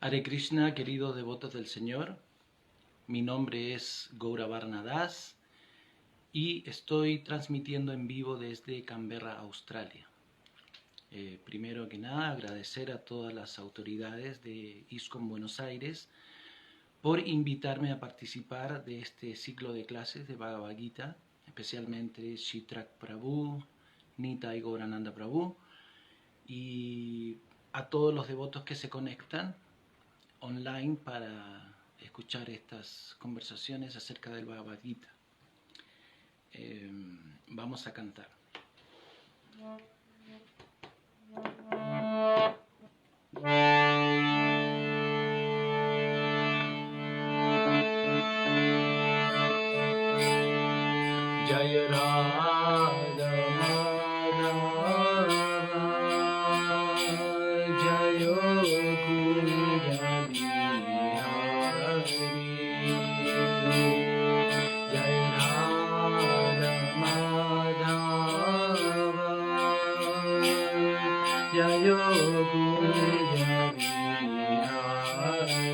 Hare Krishna, queridos devotos del Señor. Mi nombre es Gauravarna Das y estoy transmitiendo en vivo desde Canberra, Australia. Primero que nada, agradecer a todas las autoridades de ISKCON Buenos Aires por invitarme a participar de este ciclo de clases de Bhagavad Gita, especialmente Shitrak Prabhu, Nitai Gaurananda Prabhu, y a todos los devotos que se conectan online para escuchar estas conversaciones acerca del Bhagavad Gita. Vamos a cantar. Jaya Radha Madhava Jayo Kunja Bihari Jaya Radha Madhava Jayo Kunja Bihari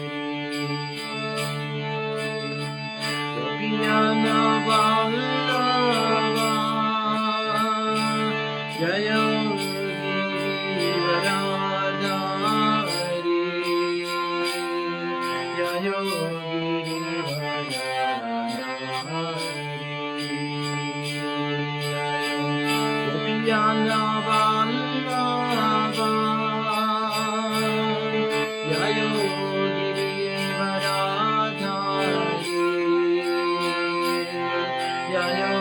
Gopiyana Vallabha Jaya Giridharadhari Jaya Giridharadhari Gopiyana Vallabha Jaya Giridharadhari Jaya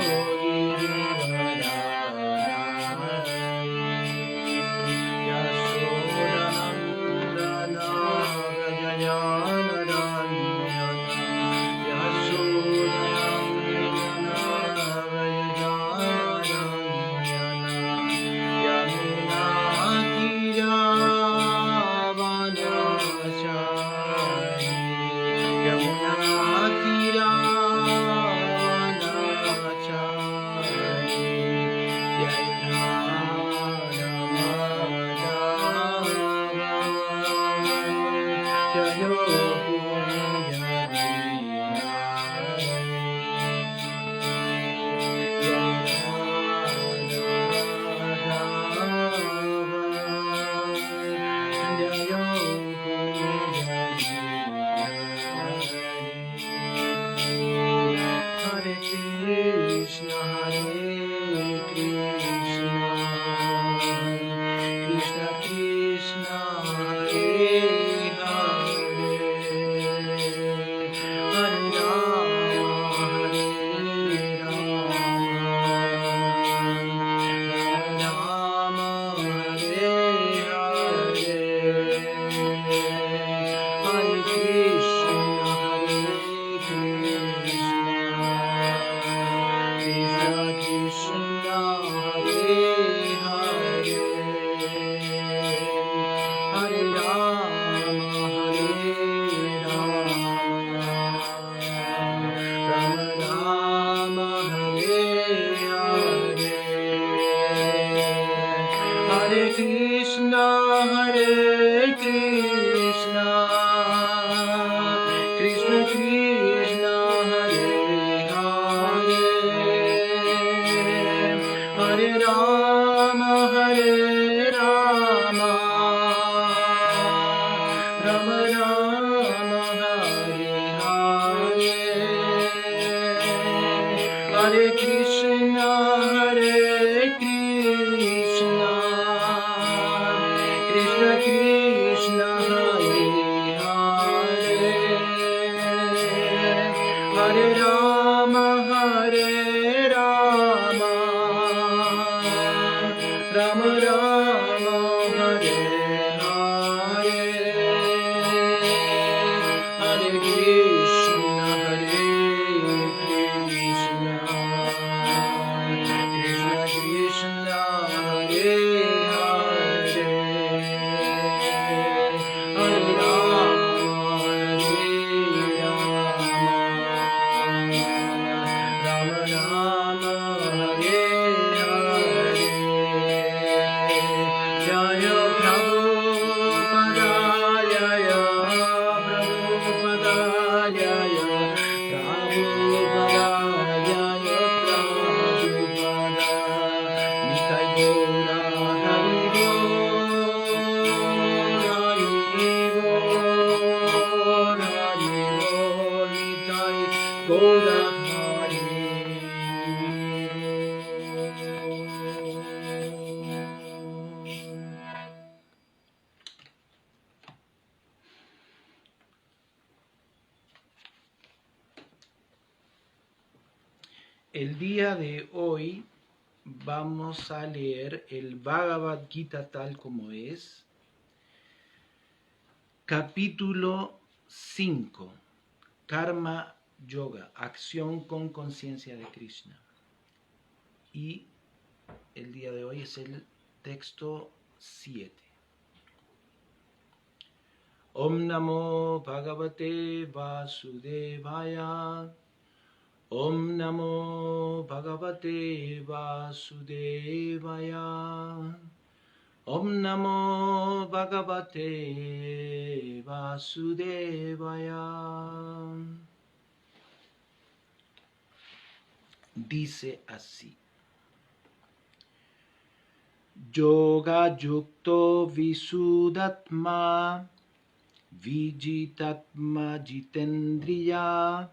El día de hoy vamos a leer el Bhagavad Gita tal como es, capítulo 5, Karma Yoga, acción con conciencia de Krishna. Y el día de hoy es el texto 7. Om Namo Bhagavate Vasudevaya. Om Namo Bhagavate Vasudevaya. Om Namo Bhagavate Vasudevaya. Dice así. Yoga Yukto Visuddhatma Vijitatma Jitendriya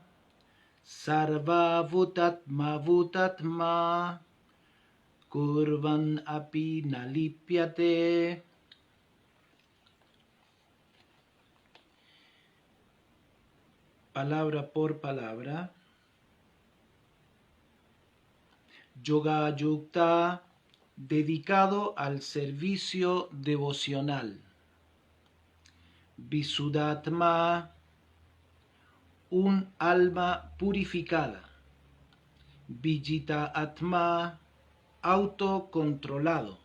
Sarva Vutatma Vutatma Kurvan api nalipyate. Palabra por palabra. Yoga Yukta, dedicado al servicio devocional. Visuddhatma, un alma purificada. Vijita Atma, autocontrolado.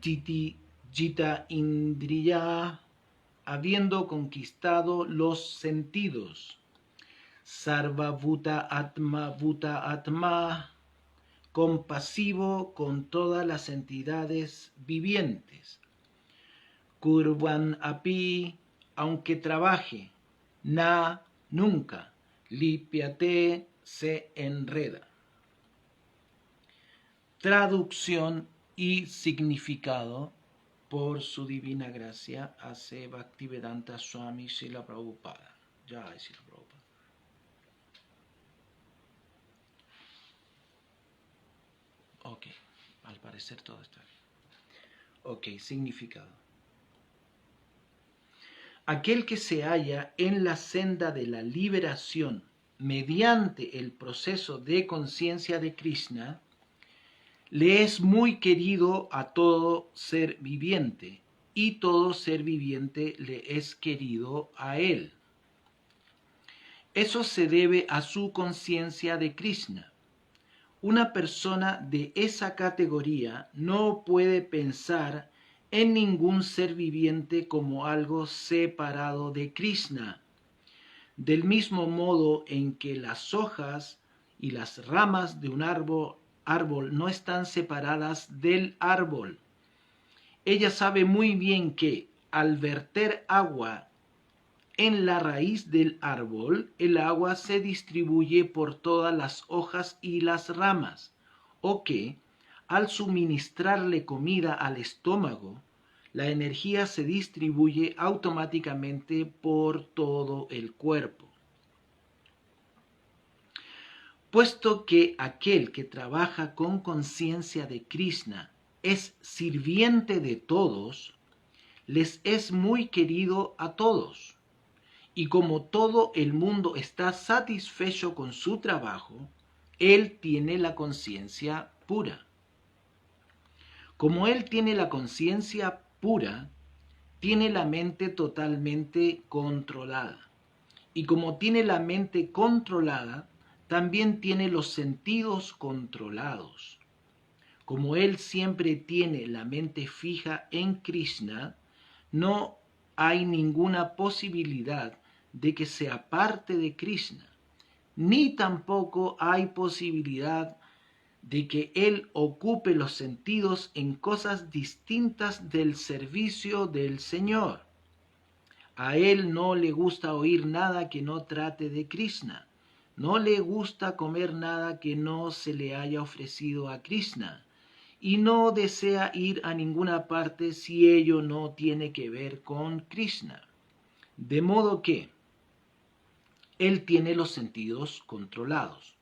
Jita Indriya, habiendo conquistado los sentidos. Sarva Bhuta Atma, compasivo con todas las entidades vivientes. Kurvan api, aunque trabaje. Na, nunca. Lipyate, se enreda. Traducción y significado por su divina gracia hace Bhaktivedanta Swami Srila Prabhupada. Jai Srila Prabhupada. Ok, al parecer todo está bien. Ok, significado. Aquel que se halla en la senda de la liberación mediante el proceso de conciencia de Krishna, le es muy querido a todo ser viviente, y todo ser viviente le es querido a él. Eso se debe a su conciencia de Krishna. Una persona de esa categoría no puede pensar en ningún ser viviente como algo separado de Krishna. Del mismo modo en que las hojas y las ramas de un árbol no están separadas del árbol. Ella sabe muy bien que al verter agua en la raíz del árbol, el agua se distribuye por todas las hojas y las ramas, o que al suministrarle comida al estómago, la energía se distribuye automáticamente por todo el cuerpo. Puesto que aquel que trabaja con conciencia de Krishna es sirviente de todos, les es muy querido a todos. Y como todo el mundo está satisfecho con su trabajo, él tiene la conciencia pura. Como él tiene la conciencia pura, tiene la mente totalmente controlada. Y como tiene la mente controlada, también tiene los sentidos controlados. Como él siempre tiene la mente fija en Krishna, no hay ninguna posibilidad de que se aparte de Krishna, ni tampoco hay posibilidad de que él ocupe los sentidos en cosas distintas del servicio del Señor. A él no le gusta oír nada que no trate de Krishna. No le gusta comer nada que no se le haya ofrecido a Krishna. y no desea ir a ninguna parte si ello no tiene que ver con Krishna. De modo que él tiene los sentidos controlados.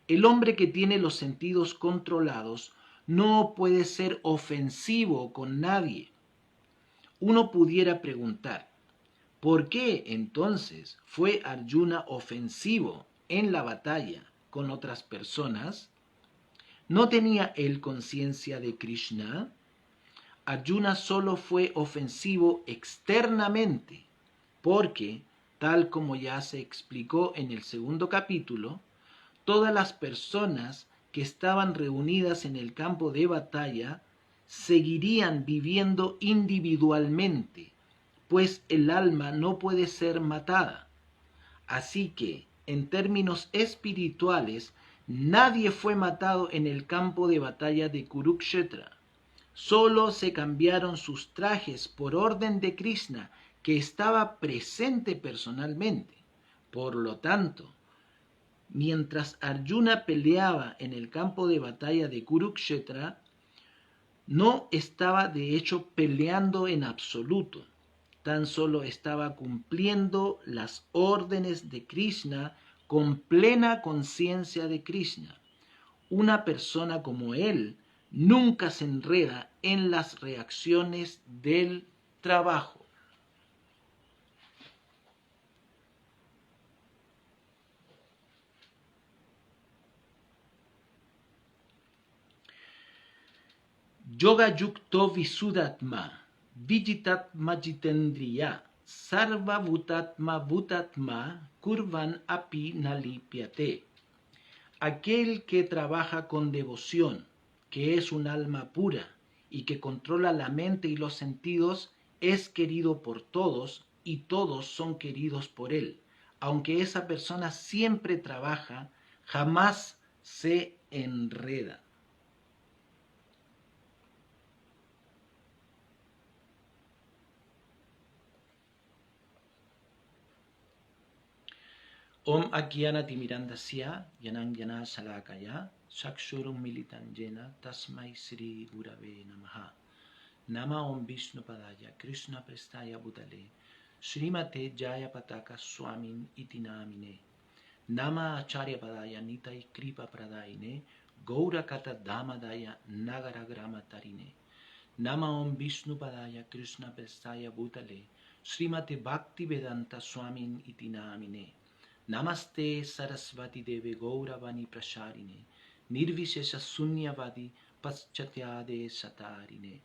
El hombre que tiene los sentidos controlados no puede ser ofensivo con nadie. Uno pudiera preguntar, ¿por qué entonces fue Arjuna ofensivo en la batalla con otras personas? ¿No tenía él conciencia de Krishna? Arjuna solo fue ofensivo externamente, porque, tal como ya se explicó en el segundo capítulo, todas las personas que estaban reunidas en el campo de batalla seguirían viviendo individualmente, pues el alma no puede ser matada. Así que, en términos espirituales, nadie fue matado en el campo de batalla de Kurukshetra. Solo se cambiaron sus trajes por orden de Krishna, que estaba presente personalmente. Por lo tanto, mientras Arjuna peleaba en el campo de batalla de Kurukshetra, no estaba de hecho peleando en absoluto, tan solo estaba cumpliendo las órdenes de Krishna con plena conciencia de Krishna. Una persona como él nunca se enreda en las reacciones del trabajo. Yoga yukto visudatma, vijitatma jitendriya, sarva bhutatma bhutatma, kurvan api nalipyate. Aquel que trabaja con devoción, que es un alma pura y que controla la mente y los sentidos, es querido por todos y todos son queridos por él. Aunque esa persona siempre trabaja, jamás se enreda. Om Agyanatimirandasya Yananjana Salakaya Chakshurum Militanjena Tasmai Sri Gurave Namaha. Nama Om Vishnupadaya Krishna Prestaya Bhutale Srimate Jaya Pataka Swamin Itinamine. Nama Acharya Padaya Nitai Kripa Pradaine Gaurakata Dhamadaya Nagaragrama Tarine. Nama Om Vishnupadaya Krishna Prestaya Bhutale Srimate Bhakti Vedanta Swamin Itinamine. Namaste Sarasvati Deve Gauravani Prasharine Nirvishesha Sunyavadi Paschatyade Satarine.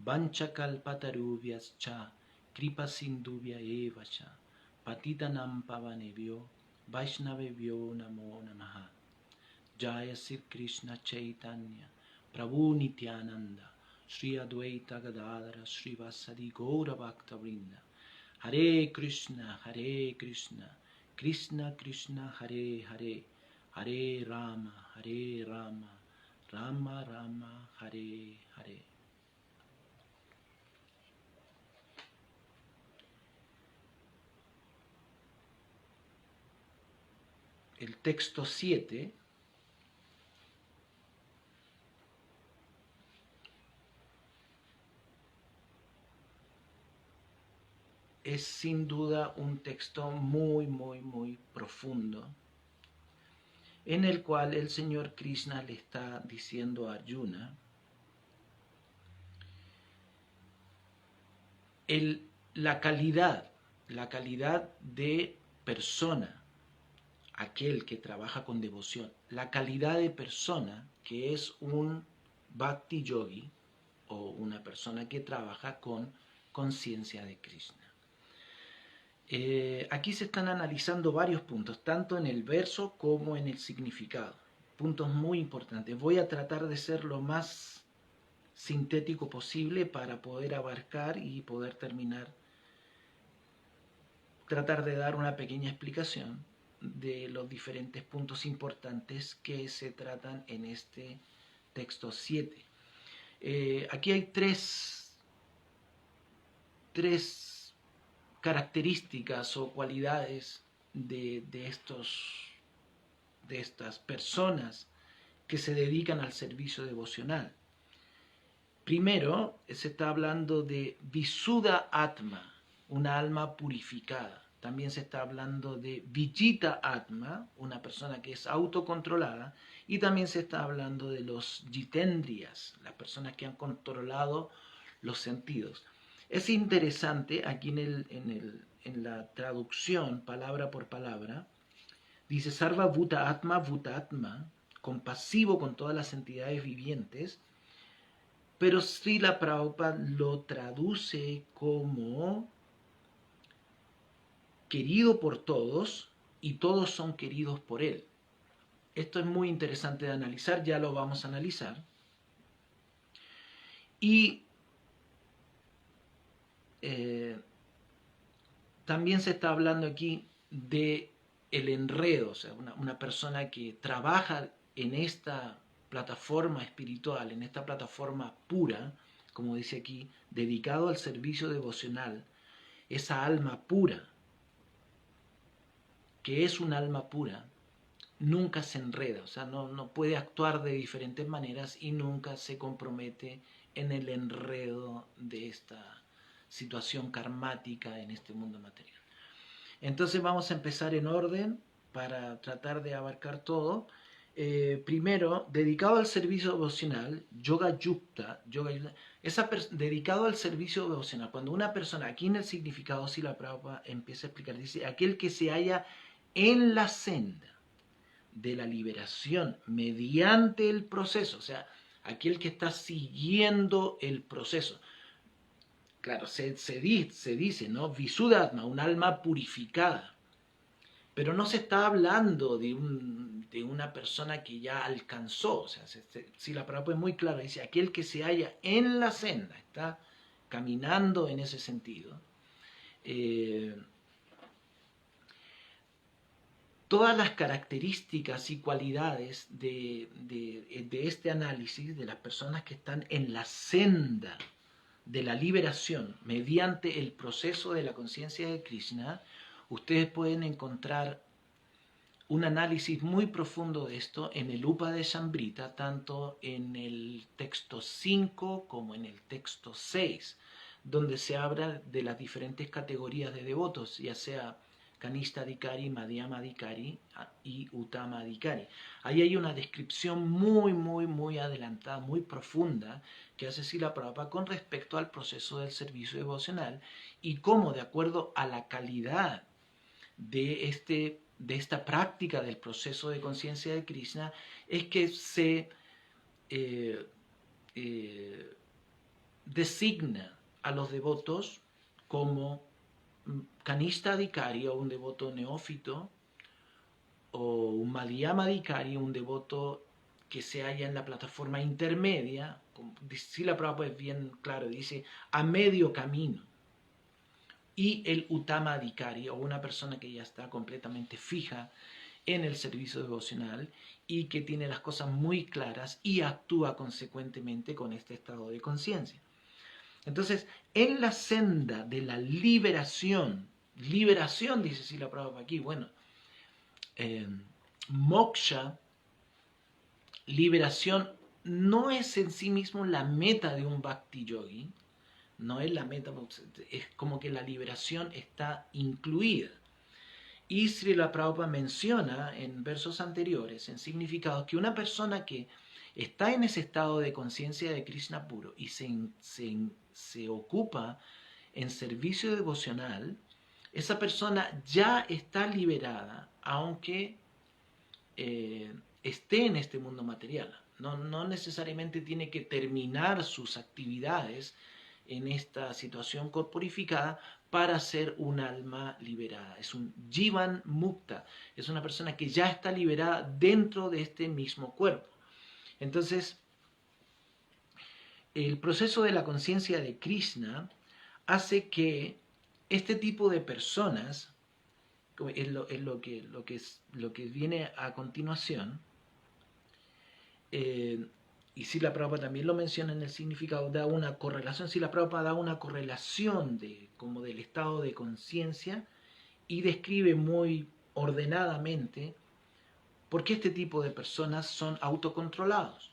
Vanchakalpatarubhyascha Kripa Sindhubhya Evacha Patitanam Pavanebhyo Vaishnavebhyo Namo Namaha. Jaya Sri Krishna Chaitanya Prabhu Nityananda Sri Advaita Gadadara Sri Vasadi Gaura Bhakta Vrinda. Hare Krishna, Krishna Krishna, Hare Hare, Hare Rama, Rama Rama, Hare Hare. El texto 7 es sin duda un texto muy profundo, en el cual el Señor Krishna le está diciendo a Arjuna la calidad de persona, aquel que trabaja con devoción, la calidad de persona que es un Bhakti Yogi o una persona que trabaja con conciencia de Krishna. Aquí se están analizando varios puntos, tanto en el verso como en el significado. Puntos muy importantes. Voy a tratar de ser lo más sintético posible para poder abarcar y poder terminar, tratar de dar una pequeña explicación de los diferentes puntos importantes que se tratan en este texto 7. Aquí hay tres características o cualidades de estas personas que se dedican al servicio devocional. Primero, se está hablando de Visuddha Atma, una alma purificada. También se está hablando de Vijita Atma, una persona que es autocontrolada. Y también se está hablando de los Jitendriyas, las personas que han controlado los sentidos. Es interesante, aquí en la traducción, palabra por palabra, dice Sarva Bhuta Atma, compasivo con todas las entidades vivientes, pero Srila Prabhupada lo traduce como querido por todos y todos son queridos por él. Esto es muy interesante de analizar, ya lo vamos a analizar. Y también se está hablando aquí de el enredo, o sea, una persona que trabaja en esta plataforma espiritual, en esta plataforma pura, como dice aquí, dedicado al servicio devocional, esa alma pura, que es un alma pura, nunca se enreda, o sea, no puede actuar de diferentes maneras y nunca se compromete en el enredo de esta situación karmática en este mundo material. Entonces vamos a empezar en orden para tratar de abarcar todo. Primero, dedicado al servicio devocional, yoga yukta, dedicado al servicio devocional. Cuando una persona, aquí en el significado, si la Prabhupada empieza a explicar, dice, aquel que se halla en la senda de la liberación mediante el proceso, o sea, aquel que está siguiendo el proceso. Claro, se dice, ¿no? Visuddha Atma, un alma purificada. Pero no se está hablando de una persona que ya alcanzó. O sea, si la Prabhupada es muy clara, dice, aquel que se halla en la senda, está caminando en ese sentido. Todas las características y cualidades de este análisis de las personas que están en la senda de la liberación mediante el proceso de la conciencia de Krishna, ustedes pueden encontrar un análisis muy profundo de esto en el Upadeshamrita, tanto en el texto 5 como en el texto 6, donde se habla de las diferentes categorías de devotos, ya sea Kanishta Adhikari, Madhyama Adhikari y Uttama Adhikari. Ahí hay una descripción muy adelantada, muy profunda, que hace Srila Prabhupada con respecto al proceso del servicio devocional y cómo, de acuerdo a la calidad de esta práctica del proceso de conciencia de Krishna, es que se designa a los devotos como Kanishta Adhikari, o un devoto neófito, o un Madhyama Adhikari, un devoto que se halla en la plataforma intermedia. Si la Prabhupada es bien claro, dice a medio camino. Y el Uttama Adhikari, o una persona que ya está completamente fija en el servicio devocional y que tiene las cosas muy claras y actúa consecuentemente con este estado de conciencia. Entonces, en la senda de la liberación, dice Srila Prabhupada aquí, bueno, moksha, liberación, no es en sí mismo la meta de un bhakti yogi, no es la meta, es como que la liberación está incluida. Y Srila Prabhupada menciona en versos anteriores, en significados, que una persona que está en ese estado de conciencia de Krishna puro y se ocupa en servicio devocional, esa persona ya está liberada, aunque esté en este mundo material. No necesariamente tiene que terminar sus actividades en esta situación corporificada para ser un alma liberada. Es un Jivan Mukta, es una persona que ya está liberada dentro de este mismo cuerpo. Entonces, el proceso de la conciencia de Krishna hace que este tipo de personas, es lo que viene a continuación, y Srila Prabhupada también lo menciona en el significado, da una correlación. Srila Prabhupada da una correlación como del estado de conciencia y describe muy ordenadamente porque este tipo de personas son autocontrolados.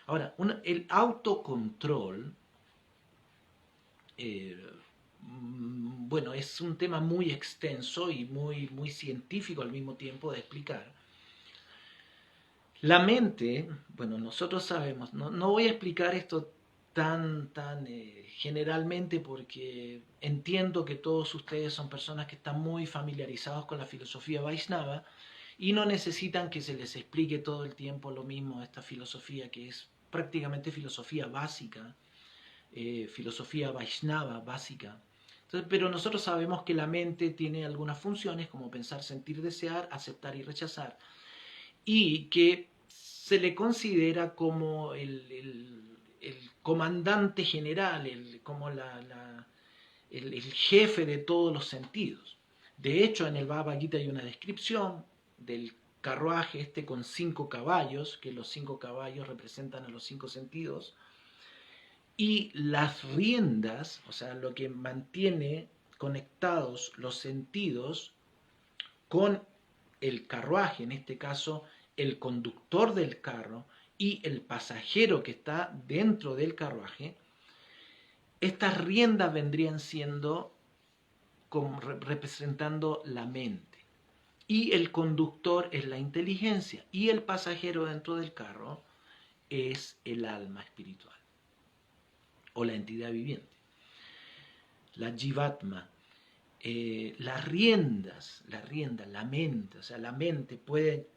Ahora, el autocontrol, bueno, es un tema muy extenso y muy científico al mismo tiempo de explicar. La mente, bueno, nosotros sabemos, no voy a explicar esto tan generalmente porque entiendo que todos ustedes son personas que están muy familiarizados con la filosofía Vaishnava y no necesitan que se les explique todo el tiempo lo mismo esta filosofía que es prácticamente filosofía básica, filosofía Vaishnava básica. Entonces, pero nosotros sabemos que la mente tiene algunas funciones como pensar, sentir, desear, aceptar y rechazar, y que se le considera como el comandante general, como el jefe de todos los sentidos. De hecho, en el Bhagavad Gita hay una descripción del carruaje este con 5 caballos, que los 5 caballos representan a los 5 sentidos, y las riendas, o sea, lo que mantiene conectados los sentidos con el carruaje, en este caso el conductor del carro y el pasajero que está dentro del carruaje, estas riendas vendrían siendo como representando la mente. Y el conductor es la inteligencia y el pasajero dentro del carro es el alma espiritual o la entidad viviente, la jivatma. Las riendas, la mente, o sea, la mente puede,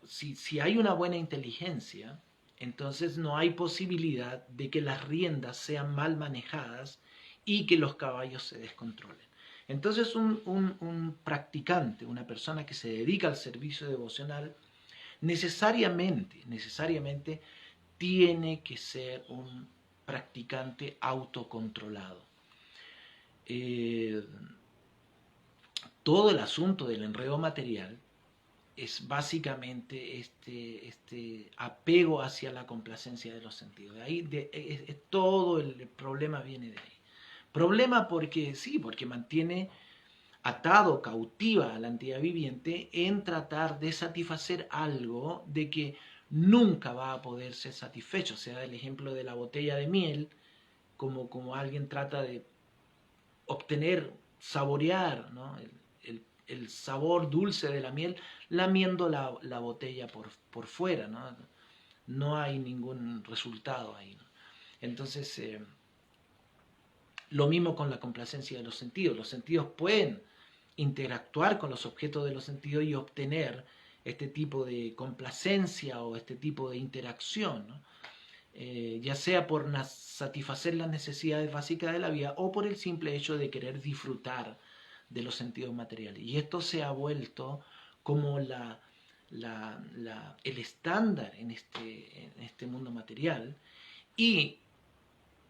si hay una buena inteligencia, entonces no hay posibilidad de que las riendas sean mal manejadas y que los caballos se descontrolen. Entonces un practicante, una persona que se dedica al servicio devocional, necesariamente tiene que ser un practicante autocontrolado. Todo el asunto del enredo material es básicamente este apego hacia la complacencia de los sentidos. De ahí todo el problema viene de ahí. Problema porque sí, porque mantiene atado, cautiva a la entidad viviente en tratar de satisfacer algo de que nunca va a poder ser satisfecho. O sea, el ejemplo de la botella de miel, como alguien trata de obtener, saborear, ¿no? el sabor dulce de la miel, lamiendo la botella por fuera, ¿no? No hay ningún resultado ahí, ¿no? Entonces, lo mismo con la complacencia de los sentidos. Los sentidos pueden interactuar con los objetos de los sentidos y obtener este tipo de complacencia o este tipo de interacción, ¿no? Ya sea por satisfacer las necesidades básicas de la vida o por el simple hecho de querer disfrutar de los sentidos materiales. Y esto se ha vuelto como el estándar en este mundo material, y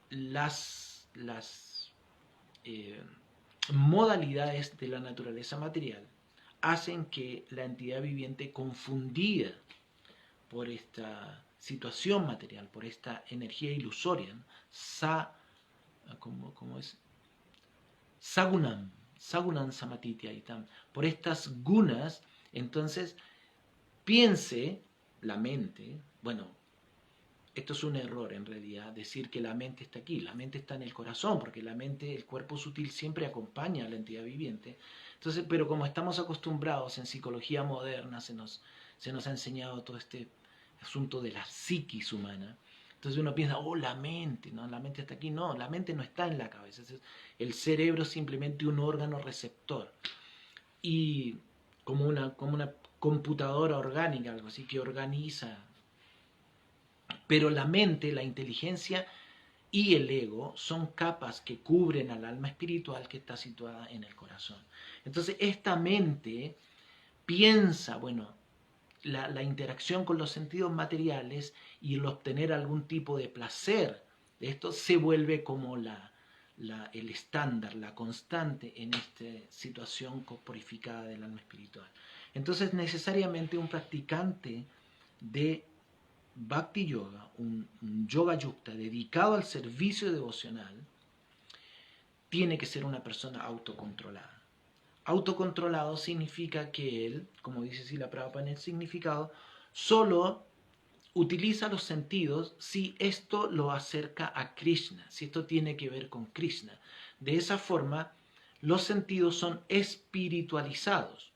las modalidades de la naturaleza material hacen que la entidad viviente, confundida por esta situación material, por esta energía ilusoria, ¿no? ¿Cómo es? Sagunam samatitya, por estas gunas, entonces piense la mente, bueno, esto es un error en realidad, decir que la mente está aquí, la mente está en el corazón, porque la mente, el cuerpo sutil siempre acompaña a la entidad viviente. Entonces, pero como estamos acostumbrados en psicología moderna, se nos ha enseñado todo este asunto de la psiquis humana. Entonces uno piensa, oh, la mente, ¿no? La mente está aquí. No, la mente no está en la cabeza. El cerebro es simplemente un órgano receptor. Y como una computadora orgánica, algo así, que organiza. Pero la mente, la inteligencia y el ego son capas que cubren al alma espiritual que está situada en el corazón. Entonces esta mente piensa, bueno, la interacción con los sentidos materiales y el obtener algún tipo de placer de esto se vuelve como el estándar, la constante en esta situación corporificada del alma espiritual. Entonces necesariamente un practicante de Bhakti Yoga, un yoga yukta dedicado al servicio devocional, tiene que ser una persona autocontrolada. autocontrolado significa que él, como dice Srila Prabhupada en el significado, solo utiliza los sentidos si esto lo acerca a Krishna, si esto tiene que ver con Krishna. De esa forma, los sentidos son espiritualizados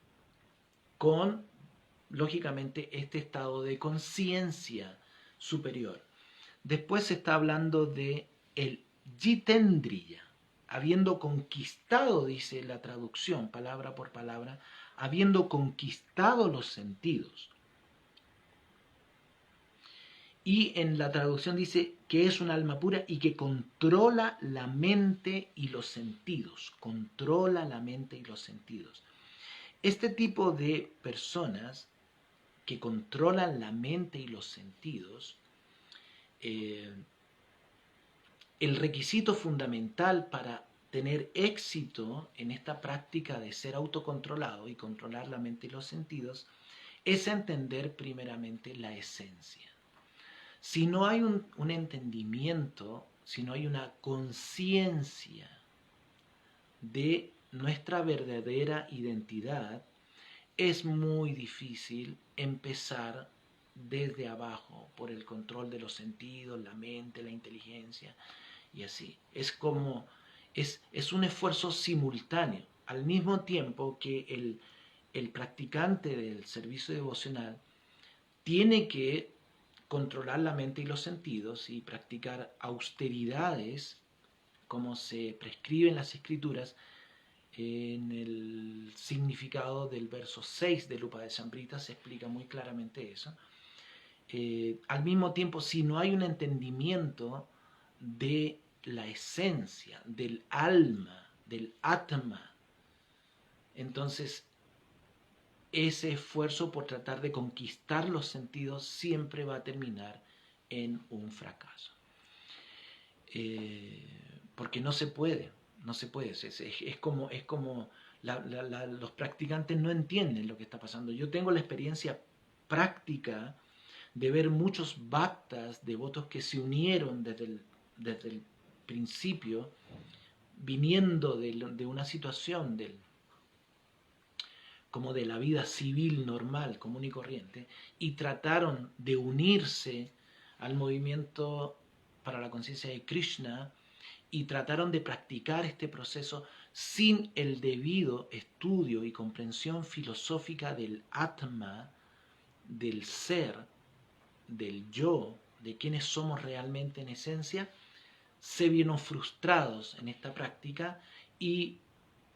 con, lógicamente, este estado de conciencia superior. Después se está hablando de el Jitendriya, habiendo conquistado, dice la traducción, palabra por palabra, habiendo conquistado los sentidos. Y en la traducción dice que es un alma pura y que controla la mente y los sentidos. Controla la mente y los sentidos. Este tipo de personas que controlan la mente y los sentidos, el requisito fundamental para tener éxito en esta práctica de ser autocontrolado y controlar la mente y los sentidos es entender primeramente la esencia. Si no hay un entendimiento, si no hay una conciencia de nuestra verdadera identidad, es muy difícil empezar desde abajo por el control de los sentidos, la mente, la inteligencia y así. Es como, es un esfuerzo simultáneo, al mismo tiempo que el practicante del servicio devocional tiene que controlar la mente y los sentidos y practicar austeridades como se prescribe en las escrituras en el significado del verso 6 del Upadeshamrita se explica muy claramente eso. Al mismo tiempo, si no hay un entendimiento de la esencia, del alma, del atma, entonces ese esfuerzo por tratar de conquistar los sentidos siempre va a terminar en un fracaso. Porque no se puede, es como los practicantes no entienden lo que está pasando. Yo tengo la experiencia práctica de ver muchos bhaktas, devotos que se unieron desde el principio, viniendo de una situación como de la vida civil normal, común y corriente, y trataron de unirse al movimiento para la conciencia de Krishna y trataron de practicar este proceso sin el debido estudio y comprensión filosófica del Atma, del ser, del yo, de quienes somos realmente en esencia, se vieron frustrados en esta práctica y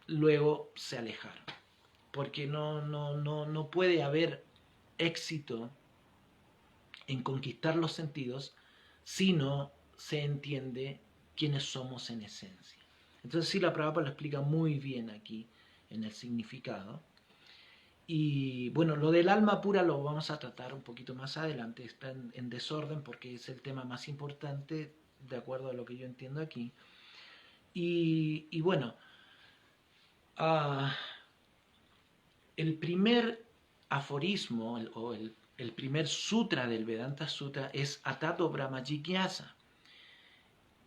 luego se alejaron. Porque no puede haber éxito en conquistar los sentidos si no se entiende quiénes somos en esencia. Entonces Srila Prabhupada lo explica muy bien aquí en el significado. Y bueno, lo del alma pura lo vamos a tratar un poquito más adelante, está en desorden porque es el tema más importante de acuerdo a lo que yo entiendo aquí. Y bueno, el primer aforismo el primer sutra del Vedanta Sutra es Atato Brahma Jigyasa.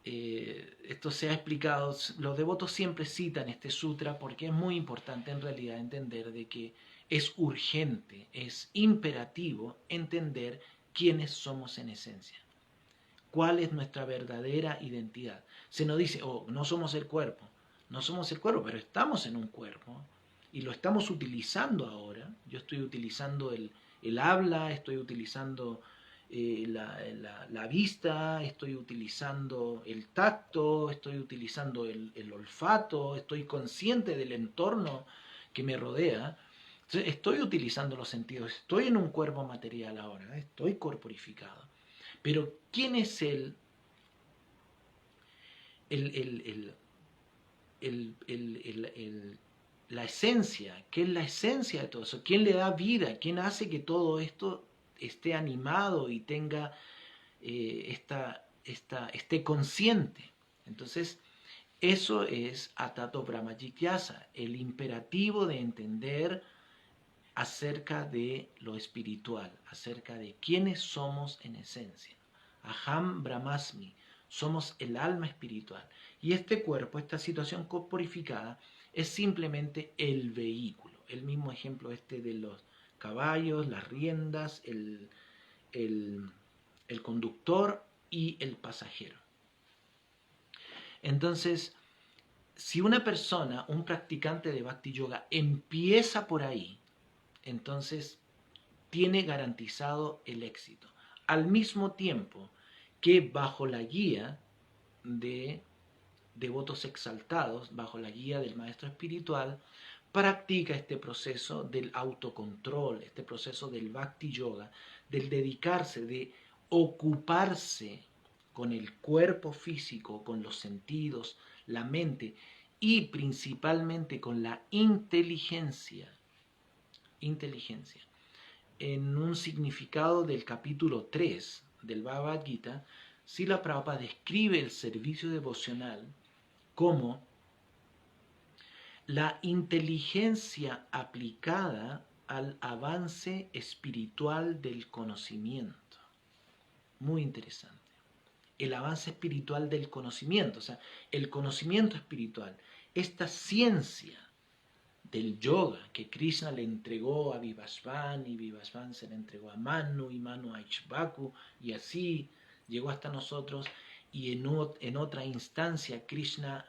Esto se ha explicado, los devotos siempre citan este sutra porque es muy importante en realidad entender de que es urgente, es imperativo entender quiénes somos en esencia, cuál es nuestra verdadera identidad. Se nos dice, no somos el cuerpo, pero estamos en un cuerpo y lo estamos utilizando ahora. Yo estoy utilizando el habla, estoy utilizando la vista, estoy utilizando el tacto, estoy utilizando el olfato, estoy consciente del entorno que me rodea. Entonces, estoy utilizando los sentidos, estoy en un cuerpo material ahora, estoy corporificado. Pero ¿quién es la esencia? ¿Qué es la esencia de todo eso? ¿Quién le da vida? ¿Quién hace que todo esto esté animado y tenga esté consciente? Entonces, eso es Atato Brahma Jigyasa, el imperativo de entender acerca de lo espiritual, acerca de quiénes somos en esencia. Aham Brahmasmi, somos el alma espiritual. Y este cuerpo, esta situación corporificada, es simplemente el vehículo. El mismo ejemplo este de los caballos, las riendas, el conductor y el pasajero. Entonces, si una persona, un practicante de Bhakti Yoga, empieza por ahí, entonces tiene garantizado el éxito. Al mismo tiempo que bajo la guía de devotos exaltados, bajo la guía del maestro espiritual, practica este proceso del autocontrol, este proceso del Bhakti Yoga, del dedicarse, de ocuparse con el cuerpo físico, con los sentidos, la mente y principalmente con la inteligencia. En un significado del capítulo 3 del Bhagavad Gita, Srila Prabhupada describe el servicio devocional como la inteligencia aplicada al avance espiritual del conocimiento. Muy interesante. El avance espiritual del conocimiento, o sea, el conocimiento espiritual, esta ciencia del yoga que Krishna le entregó a Vivasvan y Vivasvan se le entregó a Manu y Manu a Ikshvaku y así llegó hasta nosotros y en otra instancia Krishna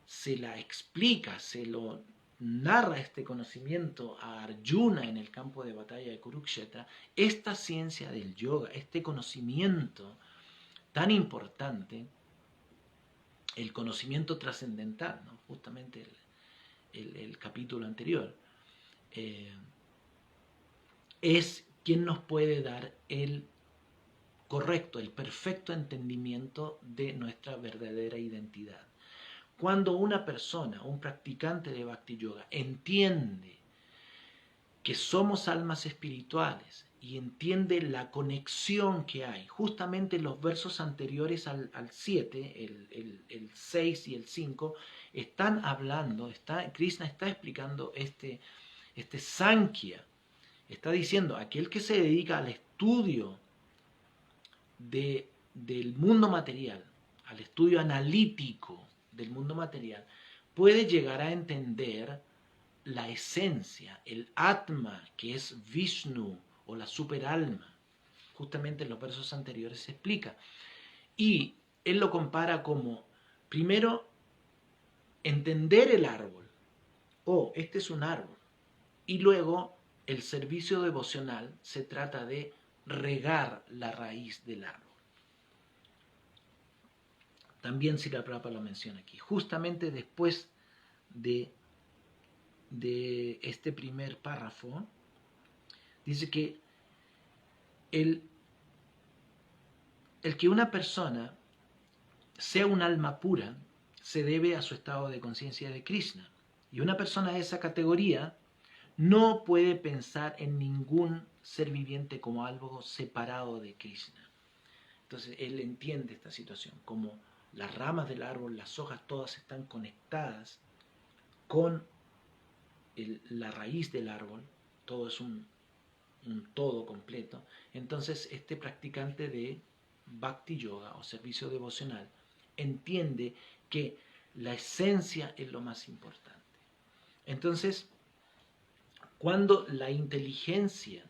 se la explica, se lo narra este conocimiento a Arjuna en el campo de batalla de Kurukshetra. Esta ciencia del yoga, este conocimiento tan importante, el conocimiento trascendental, ¿no? Justamente el capítulo anterior, es quien nos puede dar el correcto, el perfecto entendimiento de nuestra verdadera identidad. Cuando una persona, un practicante de Bhakti Yoga, entiende que somos almas espirituales y entiende la conexión que hay, justamente los versos anteriores al 7, el 6 y el 5, están hablando, Krishna está explicando este Sankhya, está diciendo, aquel que se dedica al estudio del mundo material, al estudio analítico del mundo material, puede llegar a entender la esencia, el Atma, que es Vishnu o la superalma. Justamente en los versos anteriores se explica. Y él lo compara como, primero, entender el árbol. Este es un árbol. Y luego, el servicio devocional se trata de regar la raíz del árbol. También Srila Prabhupada lo menciona aquí. Justamente después de este primer párrafo, dice que el que una persona sea un alma pura se debe a su estado de conciencia de Krishna. Y una persona de esa categoría no puede pensar en ningún ser viviente como algo separado de Krishna. Entonces él entiende esta situación, como las ramas del árbol, las hojas, todas están conectadas con la raíz del árbol, todo es un todo completo. Entonces este practicante de Bhakti Yoga o servicio devocional entiende que la esencia es lo más importante. Entonces, cuando la inteligencia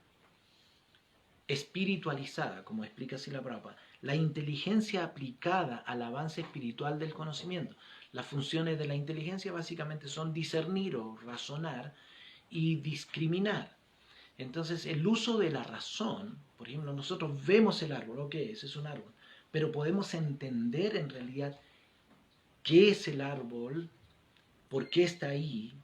espiritualizada, como explica Srila Prabhupada, la inteligencia aplicada al avance espiritual del conocimiento, las funciones de la inteligencia básicamente son discernir o razonar y discriminar. Entonces, el uso de la razón, por ejemplo, nosotros vemos el árbol, ok, ese es un árbol, pero podemos entender en realidad qué es el árbol, por qué está ahí,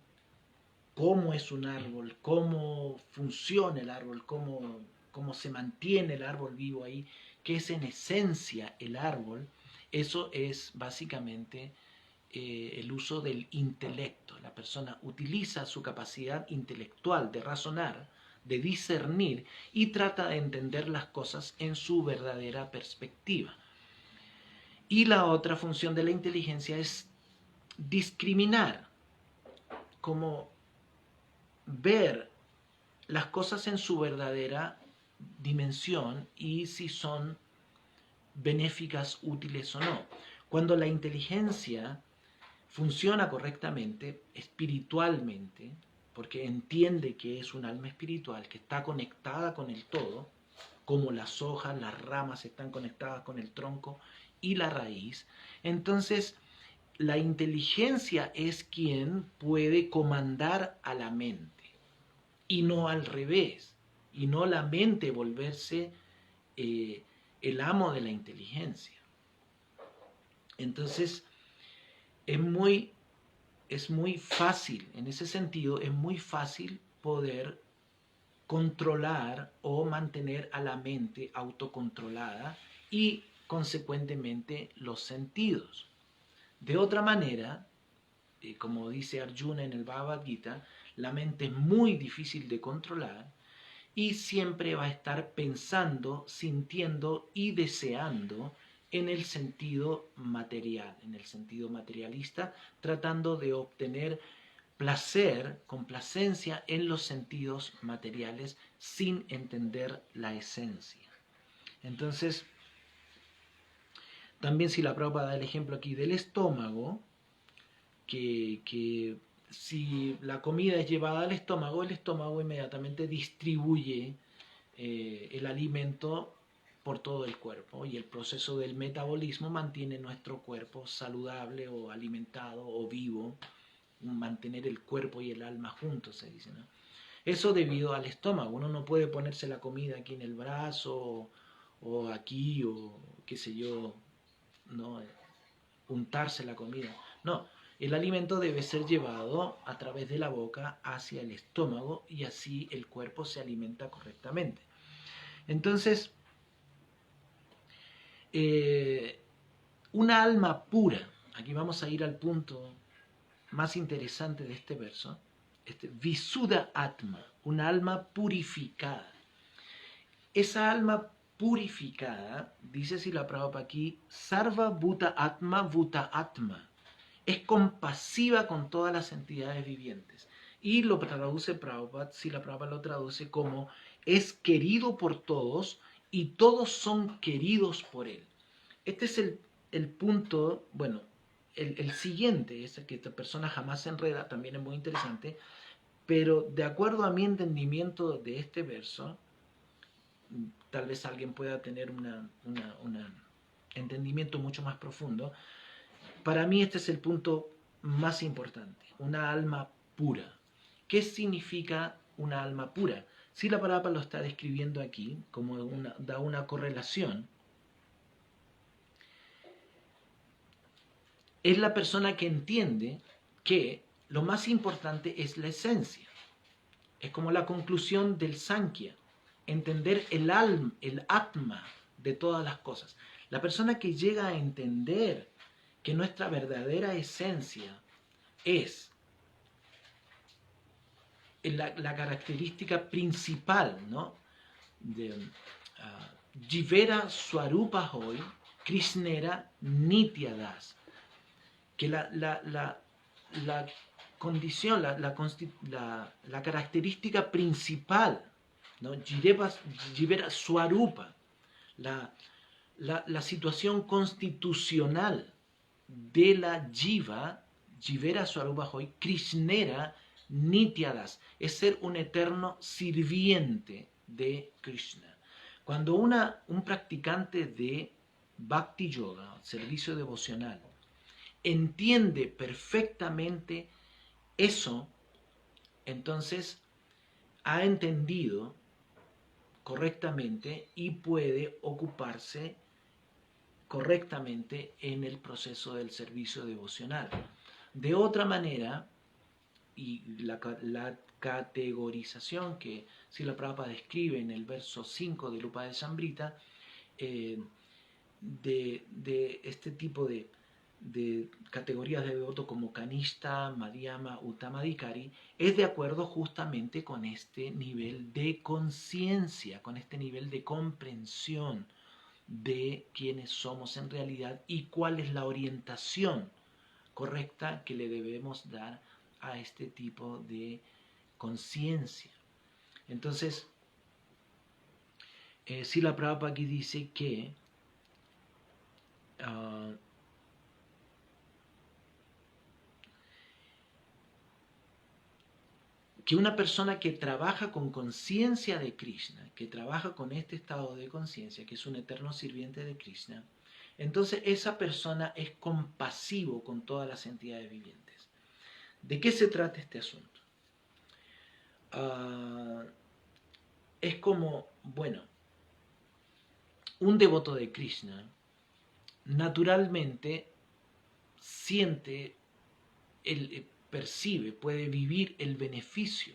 cómo es un árbol, cómo funciona el árbol, cómo se mantiene el árbol vivo ahí, qué es en esencia el árbol. Eso es básicamente el uso del intelecto. La persona utiliza su capacidad intelectual de razonar, de discernir y trata de entender las cosas en su verdadera perspectiva. Y la otra función de la inteligencia es discriminar, como ver las cosas en su verdadera dimensión y si son benéficas, útiles o no. Cuando la inteligencia funciona correctamente, espiritualmente, porque entiende que es un alma espiritual, que está conectada con el todo, como las hojas, las ramas están conectadas con el tronco y la raíz. Entonces, la inteligencia es quien puede comandar a la mente y no al revés, y no la mente volverse el amo de la inteligencia. Entonces, es muy fácil, en ese sentido, es muy fácil poder controlar o mantener a la mente autocontrolada y, consecuentemente, los sentidos. De otra manera, como dice Arjuna en el Bhagavad Gita, la mente es muy difícil de controlar y siempre va a estar pensando, sintiendo y deseando en el sentido material, en el sentido materialista, tratando de obtener placer, complacencia en los sentidos materiales sin entender la esencia. Entonces, también si la Prabhupada da el ejemplo aquí del estómago, que si la comida es llevada al estómago, el estómago inmediatamente distribuye el alimento por todo el cuerpo y el proceso del metabolismo mantiene nuestro cuerpo saludable o alimentado o vivo, mantener el cuerpo y el alma juntos, se dice, ¿no? Eso debido al estómago. Uno no puede ponerse la comida aquí en el brazo o aquí o qué sé yo, ¿no? Untarse la comida. No, el alimento debe ser llevado a través de la boca hacia el estómago y así el cuerpo se alimenta correctamente. Entonces, una alma pura, aquí vamos a ir al punto más interesante de este verso, Visuddha Atma, una alma purificada. Esa alma purificada, dice Srila Prabhupada aquí, Sarva Bhuta Atma Bhuta Atma, es compasiva con todas las entidades vivientes. Y lo traduce Prabhupada, Srila Prabhupada lo traduce como es querido por todos y todos son queridos por él. Este es el punto, bueno, el siguiente, es que esta persona jamás se enreda, también es muy interesante, pero de acuerdo a mi entendimiento de este verso, tal vez alguien pueda tener un entendimiento mucho más profundo. Para mí este es el punto más importante, una alma pura. ¿Qué significa una alma pura? Si la palabra lo está describiendo aquí, como da una correlación, es la persona que entiende que lo más importante es la esencia. Es como la conclusión del Sankhya, entender el alma, el atma de todas las cosas. La persona que llega a entender que nuestra verdadera esencia es la característica principal, ¿no? De Jivera Swarupa Hoy, Krishnera Nityadas. Que la condición, la característica principal, ¿no? Jivera Swarupa, la situación constitucional de la Jivera Swarupa Hoy, Krishnera Nityadas, es ser un eterno sirviente de Krishna. Cuando un practicante de Bhakti Yoga, servicio devocional, entiende perfectamente eso, entonces ha entendido correctamente y puede ocuparse correctamente en el proceso del servicio devocional. De otra manera, y la categorización que Srila Prabhupada describe en el verso 5 de Upadeshambrita, de este tipo de categorías de devoto como Kanishta, Madhyama, Uttamadhikari, es de acuerdo justamente con este nivel de conciencia, con este nivel de comprensión de quiénes somos en realidad y cuál es la orientación correcta que le debemos dar a este tipo de conciencia. Entonces, Srila Prabhupada aquí dice que que una persona que trabaja con conciencia de Krishna, que trabaja con este estado de conciencia, que es un eterno sirviente de Krishna, entonces esa persona es compasivo con todas las entidades vivientes. ¿De qué se trata este asunto? Es como, bueno, un devoto de Krishna naturalmente siente, percibe, puede vivir el beneficio,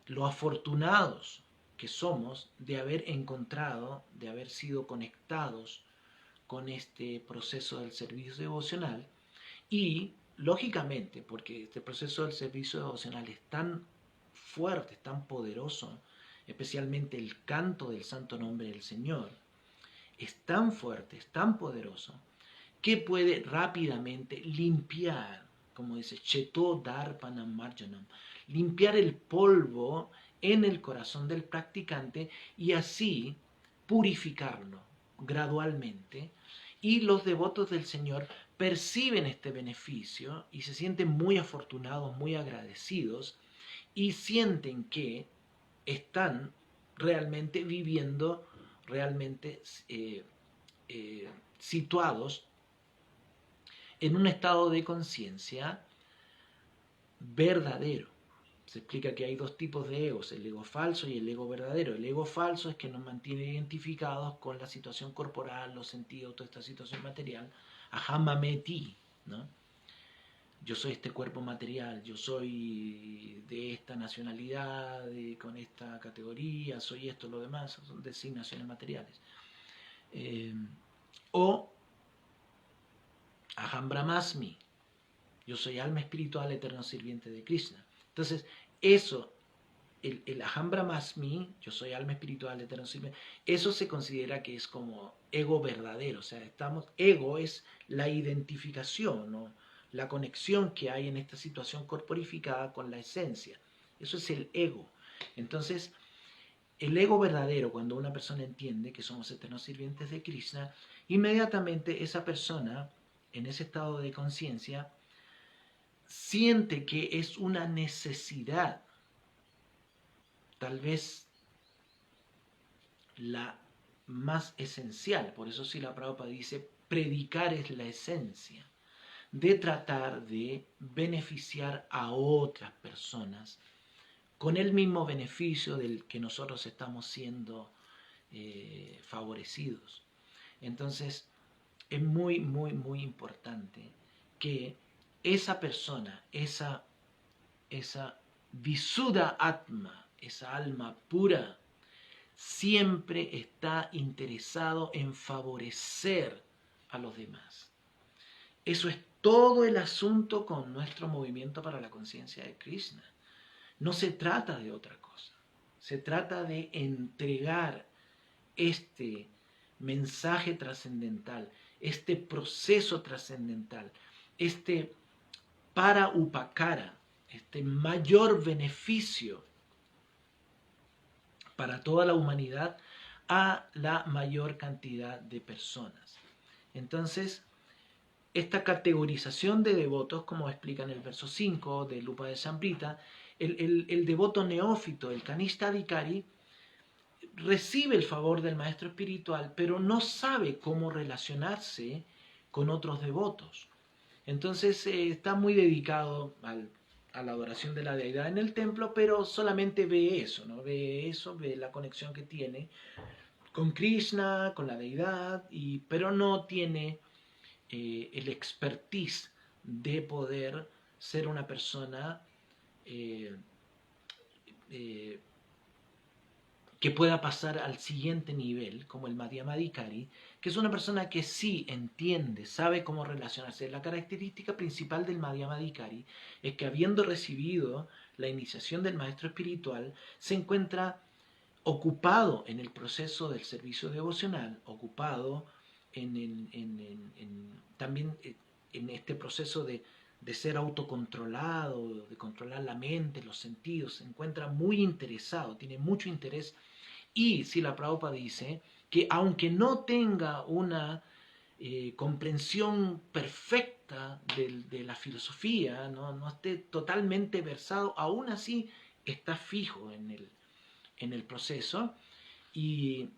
lo afortunados que somos de haber encontrado, de haber sido conectados con este proceso del servicio devocional y, lógicamente, porque este proceso del servicio devocional es tan fuerte, es tan poderoso, especialmente el canto del santo nombre del Señor, es tan fuerte, es tan poderoso, que puede rápidamente limpiar, como dice, Cheto Darpanam Marjanam, limpiar el polvo en el corazón del practicante y así purificarlo gradualmente. Y los devotos del Señor perciben este beneficio y se sienten muy afortunados, muy agradecidos y sienten que están realmente viviendo, realmente situados en un estado de conciencia verdadero. Se explica que hay dos tipos de egos, el ego falso y el ego verdadero. El ego falso es que nos mantiene identificados con la situación corporal, los sentidos, toda esta situación material. Ahamameti, ¿no? Yo soy este cuerpo material, yo soy de esta nacionalidad, con esta categoría, soy esto, lo demás, son designaciones materiales. O Aham Brahmasmi, yo soy alma espiritual, eterno sirviente de Krishna. Entonces, eso, el Aham Brahmasmi, yo soy alma espiritual, eterno sirviente, eso se considera que es como ego verdadero. O sea, ego es la identificación, ¿no? La conexión que hay en esta situación corporificada con la esencia. Eso es el ego. Entonces, el ego verdadero, cuando una persona entiende que somos eternos sirvientes de Krishna, inmediatamente esa persona, en ese estado de conciencia, siente que es una necesidad, tal vez la más esencial. Por eso Srila Prabhupada dice, predicar es la esencia, de tratar de beneficiar a otras personas con el mismo beneficio del que nosotros estamos siendo favorecidos. Entonces, es muy, muy, muy importante que esa persona, esa Visuddha Atma, esa alma pura, siempre está interesado en favorecer a los demás. Eso es todo el asunto con nuestro movimiento para la conciencia de Krishna. No se trata de otra cosa. Se trata de entregar este mensaje trascendental, este proceso trascendental, este para upakara, este mayor beneficio para toda la humanidad a la mayor cantidad de personas. Entonces, esta categorización de devotos, como explica en el verso 5 de Upadeshamrita, el devoto neófito, el Kanishta Adhikari, recibe el favor del maestro espiritual, pero no sabe cómo relacionarse con otros devotos. Entonces está muy dedicado a la adoración de la deidad en el templo, pero solamente ve eso, ¿no? Ve la conexión que tiene con Krishna, con la deidad, pero no tiene el expertise de poder ser una persona que pueda pasar al siguiente nivel, como el Madhyamadikari, que es una persona que sí entiende, sabe cómo relacionarse. La característica principal del Madhyamadikari es que, habiendo recibido la iniciación del maestro espiritual, se encuentra ocupado en el proceso del servicio devocional, ocupado también en este proceso de ser autocontrolado, de controlar la mente, los sentidos, se encuentra muy interesado, tiene mucho interés. Y Srila Prabhupada dice que aunque no tenga una comprensión perfecta de la filosofía, no esté totalmente versado, aún así está fijo en el proceso. Y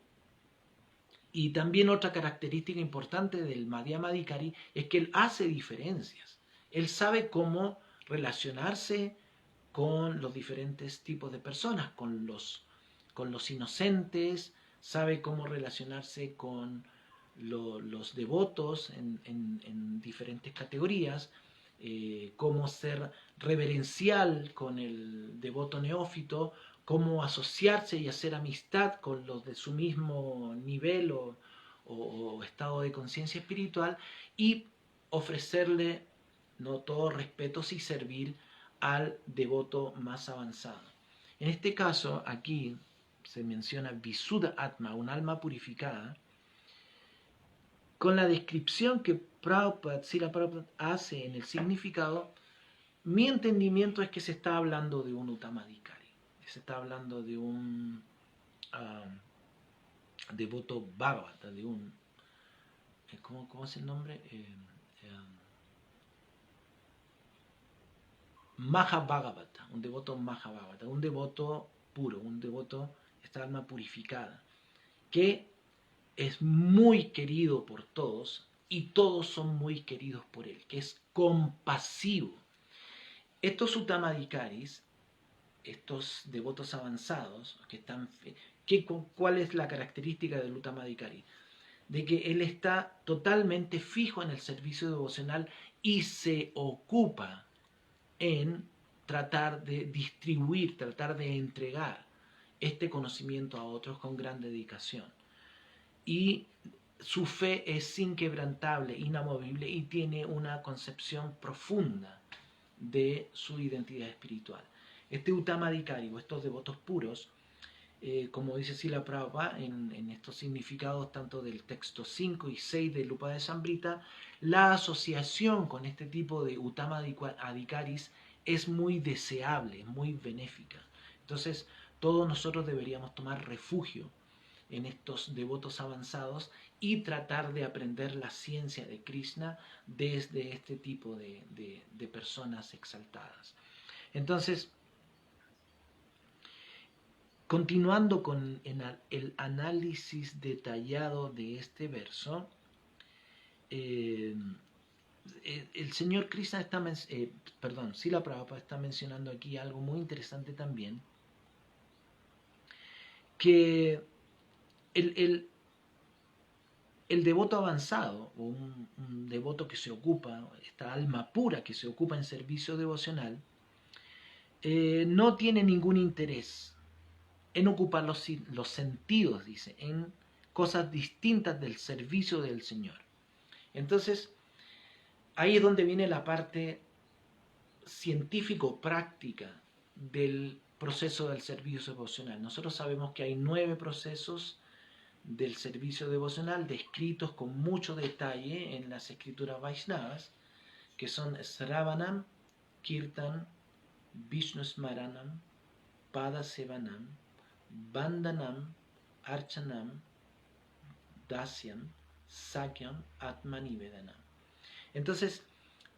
también otra característica importante del Madhyamadikari es que él hace diferencias. Él sabe cómo relacionarse con los diferentes tipos de personas, con los inocentes, sabe cómo relacionarse con los devotos en diferentes categorías, cómo ser reverencial con el devoto neófito, cómo asociarse y hacer amistad con los de su mismo nivel o estado de conciencia espiritual y ofrecerle, no todo respeto, sí servir al devoto más avanzado. En este caso, aquí se menciona Visuddha Atma, un alma purificada, con la descripción que Srila Prabhupada hace en el significado. Mi entendimiento es que se está hablando de un Uttamadikari, se está hablando de un devoto Bhagavata, de un, ¿cómo es el nombre? Mahabhagavata, un devoto Mahabhagavata, un devoto puro, un devoto, esta alma purificada, que es muy querido por todos y todos son muy queridos por él, que es compasivo. Estos Uttamadikaris, estos devotos avanzados, ¿cuál es la característica del Uttamadikari? De que él está totalmente fijo en el servicio devocional y se ocupa en tratar de distribuir, tratar de entregar este conocimiento a otros con gran dedicación. Y su fe es inquebrantable, inamovible y tiene una concepción profunda de su identidad espiritual. Este Uttamadikari o estos devotos puros, como dice Srila Prabhupada en estos significados tanto del texto 5 y 6 del Upadeshambrita, la asociación con este tipo de Uttamadikaris es muy deseable, muy benéfica. Entonces, todos nosotros deberíamos tomar refugio en estos devotos avanzados y tratar de aprender la ciencia de Krishna desde este tipo de personas exaltadas. Entonces, continuando con el análisis detallado de este verso, el señor Krishna Srila Prabhupada está mencionando aquí algo muy interesante también, que el devoto avanzado, o un devoto que se ocupa, esta alma pura que se ocupa en servicio devocional, no tiene ningún interés en ocupar los sentidos, dice, en cosas distintas del servicio del Señor. Entonces, ahí es donde viene la parte científico-práctica del proceso del servicio devocional. Nosotros sabemos que hay 9 procesos del servicio devocional descritos con mucho detalle en las escrituras Vaishnavas, que son Sravanam, Kirtan, Vishnu Smaranam, Pada Sevanam, Vandanam, Archanam, Dasyam, Sakyam, Atmanivedanam. Entonces,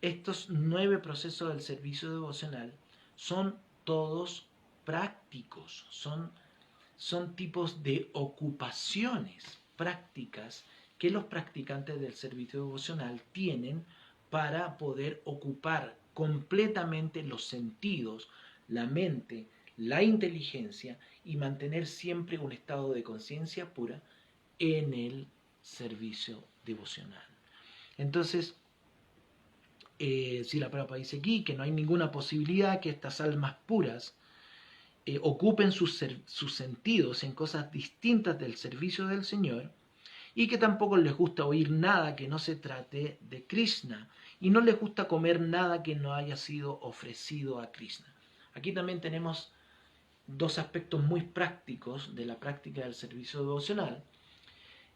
estos 9 procesos del servicio devocional son todos prácticos, son tipos de ocupaciones prácticas que los practicantes del servicio devocional tienen para poder ocupar completamente los sentidos, la mente, la inteligencia y mantener siempre un estado de conciencia pura en el servicio devocional. Entonces, Srila Prabhupada dice aquí que no hay ninguna posibilidad que estas almas puras ocupen sus sentidos en cosas distintas del servicio del Señor y que tampoco les gusta oír nada que no se trate de Krishna y no les gusta comer nada que no haya sido ofrecido a Krishna. Aquí también tenemos 2 aspectos muy prácticos de la práctica del servicio devocional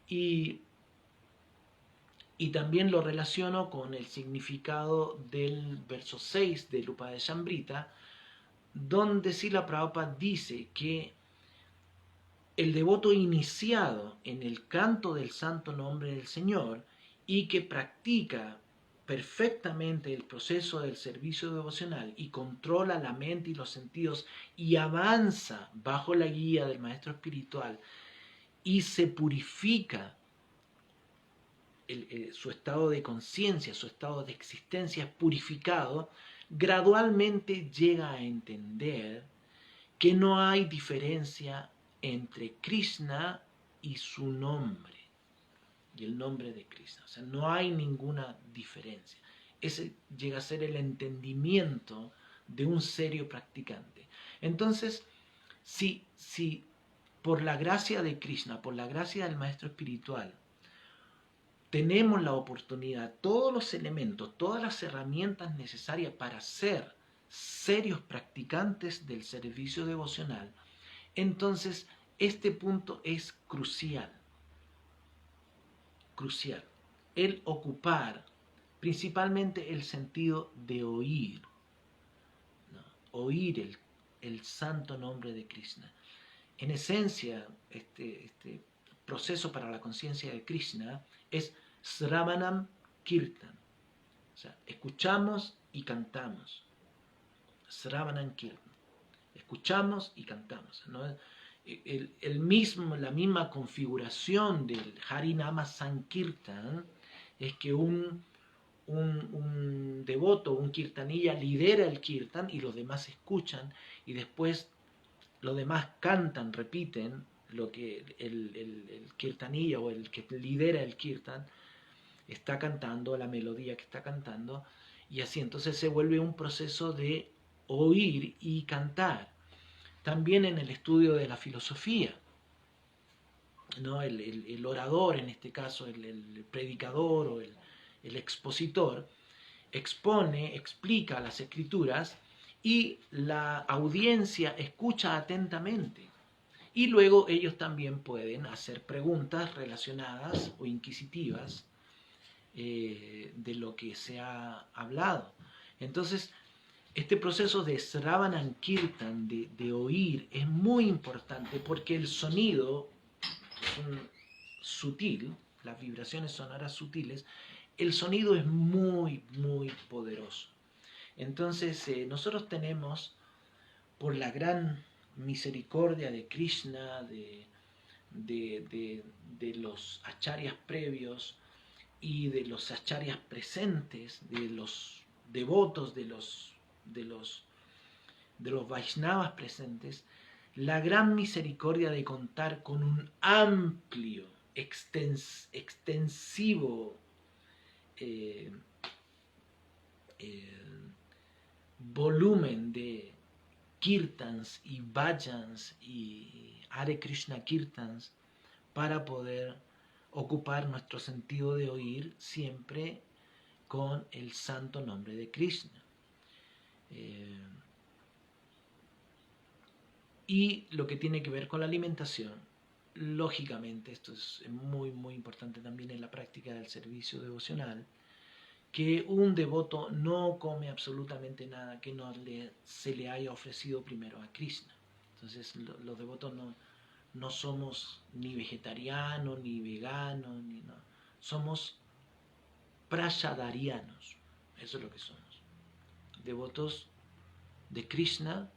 y también lo relaciono con el significado del verso 6 del Upadeshambrita, donde Srila Prabhupada dice que el devoto iniciado en el canto del santo nombre del Señor y que practica perfectamente el proceso del servicio devocional y controla la mente y los sentidos y avanza bajo la guía del maestro espiritual y se purifica su estado de conciencia, su estado de existencia es purificado, gradualmente llega a entender que no hay diferencia entre Krishna y su nombre, y el nombre de Krishna. O sea, no hay ninguna diferencia. Ese llega a ser el entendimiento de un serio practicante. Entonces, si por la gracia de Krishna, por la gracia del maestro espiritual, tenemos la oportunidad, todos los elementos, todas las herramientas necesarias para ser serios practicantes del servicio devocional, entonces este punto es crucial. Crucial. El ocupar principalmente el sentido de oír, ¿no? Oír el santo nombre de Krishna. En esencia, este proceso para la conciencia de Krishna es Sravanam Kirtan. O sea, escuchamos y cantamos. Sravanam Kirtan. Escuchamos y cantamos, ¿no? La misma configuración del Harinama Sankirtan es que un devoto, un kirtanilla lidera el kirtan y los demás escuchan y después los demás cantan, repiten lo que el kirtanilla o el que lidera el kirtan está cantando, la melodía que está cantando, y así entonces se vuelve un proceso de oír y cantar. También en el estudio de la filosofía, ¿no? El orador, en este caso el predicador o el expositor, expone, explica las escrituras y la audiencia escucha atentamente. Y luego ellos también pueden hacer preguntas relacionadas o inquisitivas de lo que se ha hablado. Entonces, este proceso de Sravanam Kirtan, de oír, es muy importante porque el sonido sutil, las vibraciones sonoras sutiles, el sonido es muy, muy poderoso. Entonces, nosotros tenemos, por la gran misericordia de Krishna, de los acharyas previos y de los acharyas presentes, de los devotos, de los Vaishnavas presentes, la gran misericordia de contar con un amplio, extensivo volumen de kirtans y bhajans y Hare Krishna kirtans para poder ocupar nuestro sentido de oír siempre con el santo nombre de Krishna. Y lo que tiene que ver con la alimentación, lógicamente, esto es muy, muy importante también en la práctica del servicio devocional, que un devoto no come absolutamente nada que no se le haya ofrecido primero a Krishna. Entonces los devotos no somos ni vegetarianos, ni veganos, somos prashadarianos, eso es lo que somos. Devotos de Krishna,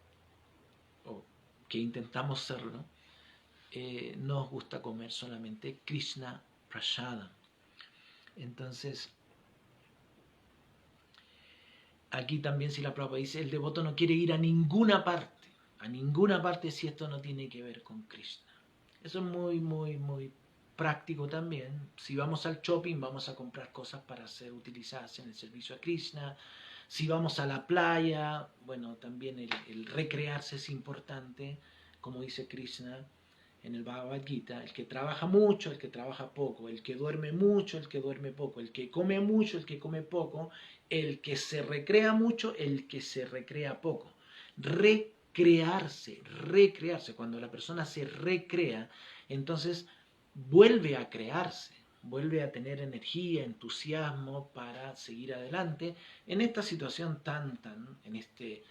o que intentamos serlo, nos gusta comer solamente Krishna Prashadam. Entonces, aquí también Srila Prabhupada dice, el devoto no quiere ir a ninguna parte si esto no tiene que ver con Krishna. Eso es muy, muy, muy práctico también. Si vamos al shopping, vamos a comprar cosas para ser utilizadas en el servicio a Krishna. Si vamos a la playa, bueno, también el recrearse es importante, como dice Krishna en el Bhagavad Gita, el que trabaja mucho, el que trabaja poco, el que duerme mucho, el que duerme poco, el que come mucho, el que come poco, el que se recrea mucho, el que se recrea poco. Recrearse, cuando la persona se recrea, entonces vuelve a crearse, vuelve a tener energía, entusiasmo para seguir adelante en esta situación en este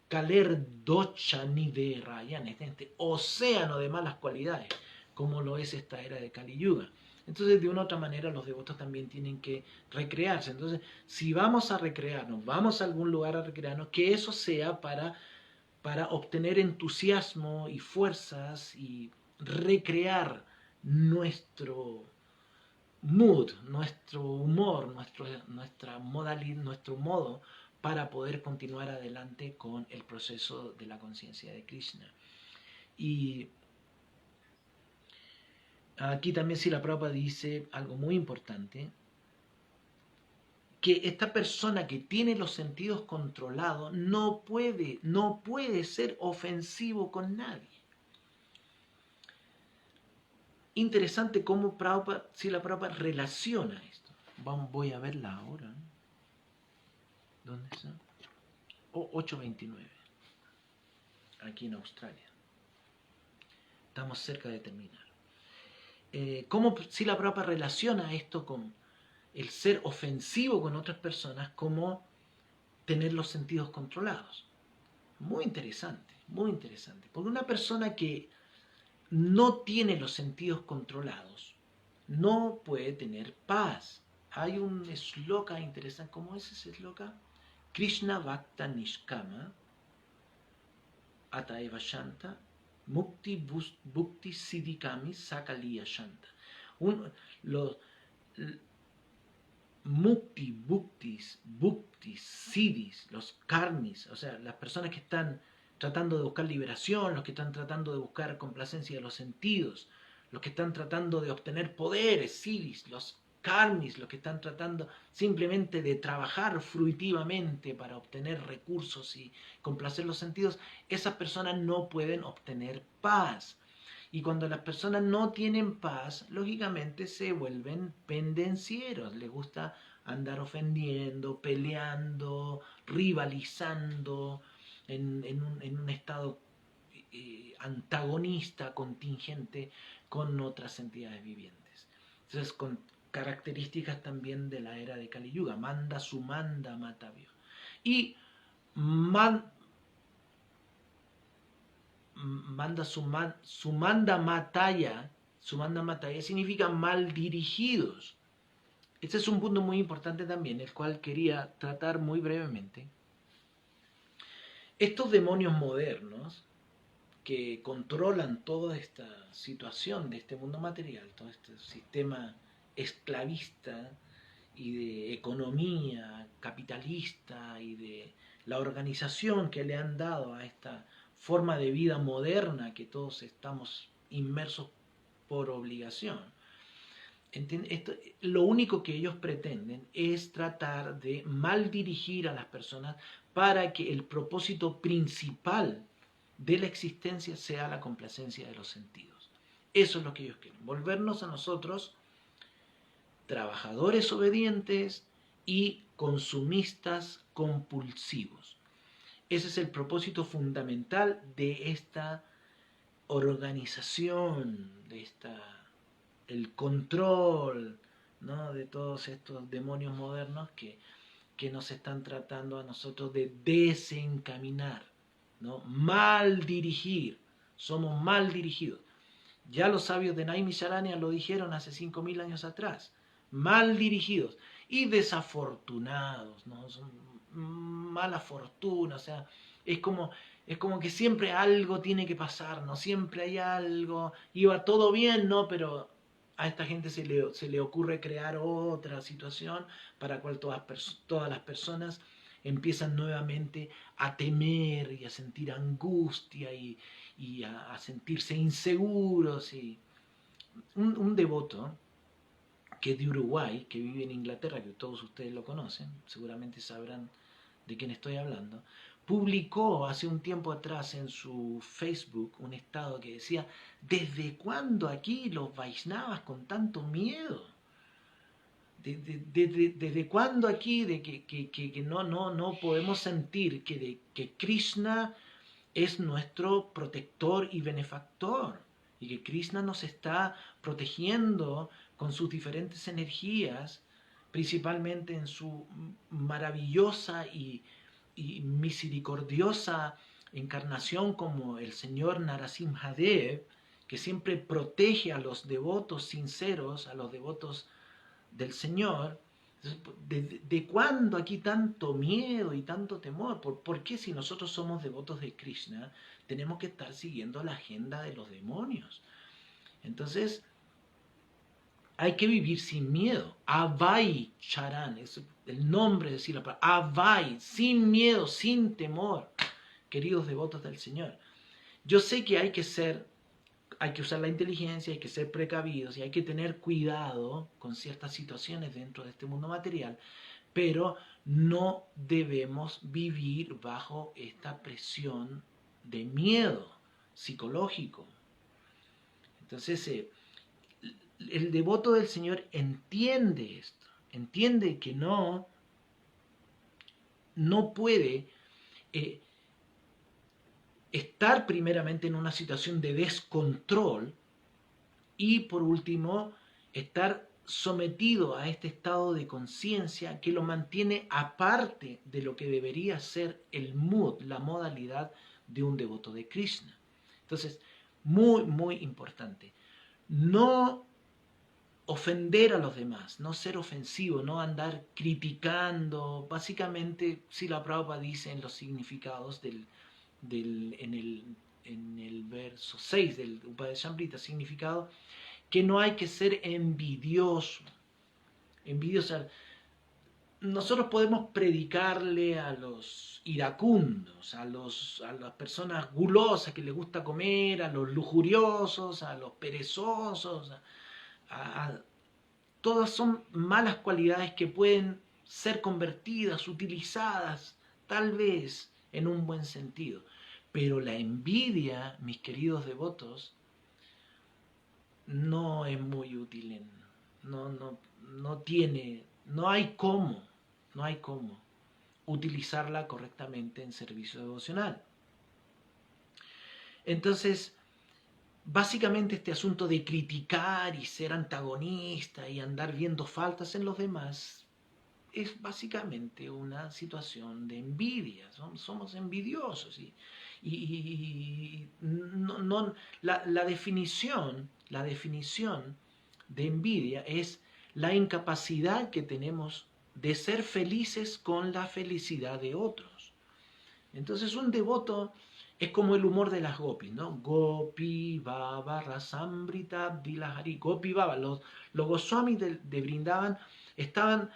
Kaler Docha Niderayan, en este océano de malas cualidades, como lo es esta era de Kali Yuga. Entonces, de una u otra manera, los devotos también tienen que recrearse. Entonces, si vamos a recrearnos, vamos a algún lugar a recrearnos, que eso sea para obtener entusiasmo y fuerzas y recrear nuestro mood, nuestro humor, nuestra modalidad, nuestro modo para poder continuar adelante con el proceso de la conciencia de Krishna. Y aquí también Srila Prabhupada dice algo muy importante, que esta persona que tiene los sentidos controlados no puede ser ofensivo con nadie. Interesante cómo Srila Prabhupada relaciona esto. Voy a verla ahora. ¿Dónde está? 8:29. Aquí en Australia. Estamos cerca de terminar. Cómo Srila Prabhupada relaciona esto con el ser ofensivo con otras personas como tener los sentidos controlados. Muy interesante, muy interesante. Porque una persona que no tiene los sentidos controlados no puede tener paz. Hay un shloka interesante. ¿Cómo es ese shloka? Krishna Bhakta Nishkama Ataeva Shanta Mukti Bhukti Siddhikami Sakaliya Shanta. Mukti, bhuktis, siddhis, los karmis, o sea, las personas que están tratando de buscar liberación, los que están tratando de buscar complacencia de los sentidos, los que están tratando de obtener poderes, siddhis, los karmis, los que están tratando simplemente de trabajar fruitivamente para obtener recursos y complacer los sentidos, esas personas no pueden obtener paz. Y cuando las personas no tienen paz, lógicamente se vuelven pendencieros. Les gusta andar ofendiendo, peleando, rivalizando en un estado antagonista, contingente con otras entidades vivientes. Entonces, con características también de la era de Kali Yuga. Manda sumanda matavyo. Y sumanda mataya significa mal dirigidos. Este es un punto muy importante también, el cual quería tratar muy brevemente. Estos demonios modernos que controlan toda esta situación de este mundo material, todo este sistema esclavista y de economía capitalista y de la organización que le han dado a esta forma de vida moderna que todos estamos inmersos por obligación. Lo único que ellos pretenden es tratar de mal dirigir a las personas para que el propósito principal de la existencia sea la complacencia de los sentidos. Eso es lo que ellos quieren, volvernos a nosotros trabajadores obedientes y consumistas compulsivos. Ese es el propósito fundamental de esta organización, el control, ¿no?, de todos estos demonios modernos que nos están tratando a nosotros de desencaminar, ¿no? Mal dirigir, somos mal dirigidos. Ya los sabios de Naimisharanya lo dijeron hace 5.000 años atrás, mal dirigidos y desafortunados, ¿no? Son mala fortuna, o sea, es como que siempre algo tiene que pasar, ¿no? Siempre hay algo, iba todo bien, ¿no? Pero a esta gente se le ocurre crear otra situación para la cual todas las personas empiezan nuevamente a temer y a sentir angustia y a sentirse inseguros. Y un devoto que es de Uruguay, que vive en Inglaterra, que todos ustedes lo conocen, seguramente sabrán de quién estoy hablando, publicó hace un tiempo atrás en su Facebook un estado que decía: ¿desde cuándo aquí los Vaishnavas con tanto miedo? ¿Desde cuándo aquí de que no podemos sentir que Krishna es nuestro protector y benefactor? Y que Krishna nos está protegiendo con sus diferentes energías, principalmente en su maravillosa y misericordiosa encarnación como el señor Narasimhadev, que siempre protege a los devotos sinceros, a los devotos del Señor. ¿De cuándo aquí tanto miedo y tanto temor? ¿Por qué si nosotros somos devotos de Krishna tenemos que estar siguiendo la agenda de los demonios? Entonces, hay que vivir sin miedo. Avai Charan, es el nombre de decir la palabra. Avai, sin miedo, sin temor, queridos devotos del Señor. Yo sé que hay que usar la inteligencia, hay que ser precavidos y hay que tener cuidado con ciertas situaciones dentro de este mundo material, pero no debemos vivir bajo esta presión de miedo psicológico. Entonces, el devoto del Señor entiende esto, entiende que no puede estar primeramente en una situación de descontrol y por último estar sometido a este estado de conciencia que lo mantiene aparte de lo que debería ser el mood, la modalidad de un devoto de Krishna. Entonces, muy, muy importante, no ofender a los demás, no ser ofensivo, no andar criticando. Básicamente, Srila Prabhupada dice en los significados en el verso 6 del Upadeshamrita, significado que no hay que ser envidioso. Nosotros podemos predicarle a los iracundos, a las personas gulosas que les gusta comer, a los lujuriosos, a los perezosos, todas son malas cualidades que pueden ser convertidas, utilizadas, tal vez en un buen sentido. Pero la envidia, mis queridos devotos, no es muy útil, no hay cómo utilizarla correctamente en servicio devocional. Entonces, básicamente este asunto de criticar y ser antagonista y andar viendo faltas en los demás es básicamente una situación de envidia. Somos envidiosos y la definición de envidia es la incapacidad que tenemos de ser felices con la felicidad de otros. Entonces un devoto es como el humor de las gopis, ¿no? Gopi, Baba, Rasambrita, Bilahari. Gopi, Baba, los Goswamis de Vrindavan estaban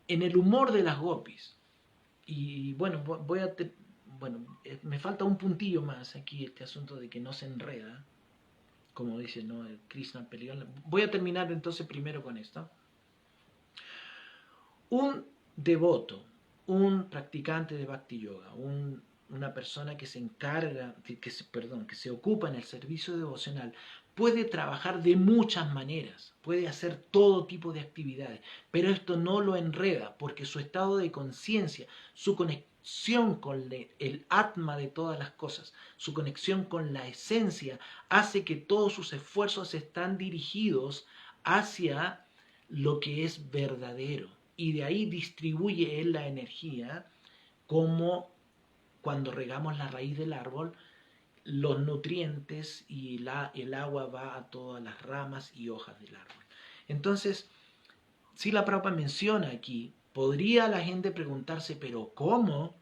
en el humor de las gopis. Y bueno, me falta un puntillo más aquí, este asunto de que no se enreda, como dice, ¿no? El Krishna peleó. Voy a terminar entonces primero con esto. Un devoto, un practicante de Bhakti Yoga, una persona que se encarga, que se ocupa en el servicio devocional, puede trabajar de muchas maneras, puede hacer todo tipo de actividades, pero esto no lo enreda porque su estado de conciencia, su conexión con el Atma de todas las cosas, su conexión con la esencia, hace que todos sus esfuerzos están dirigidos hacia lo que es verdadero. Y de ahí distribuye él la energía como cuando regamos la raíz del árbol, los nutrientes y el agua va a todas las ramas y hojas del árbol. Entonces, Srila Prabhupada menciona aquí, podría la gente preguntarse, pero ¿cómo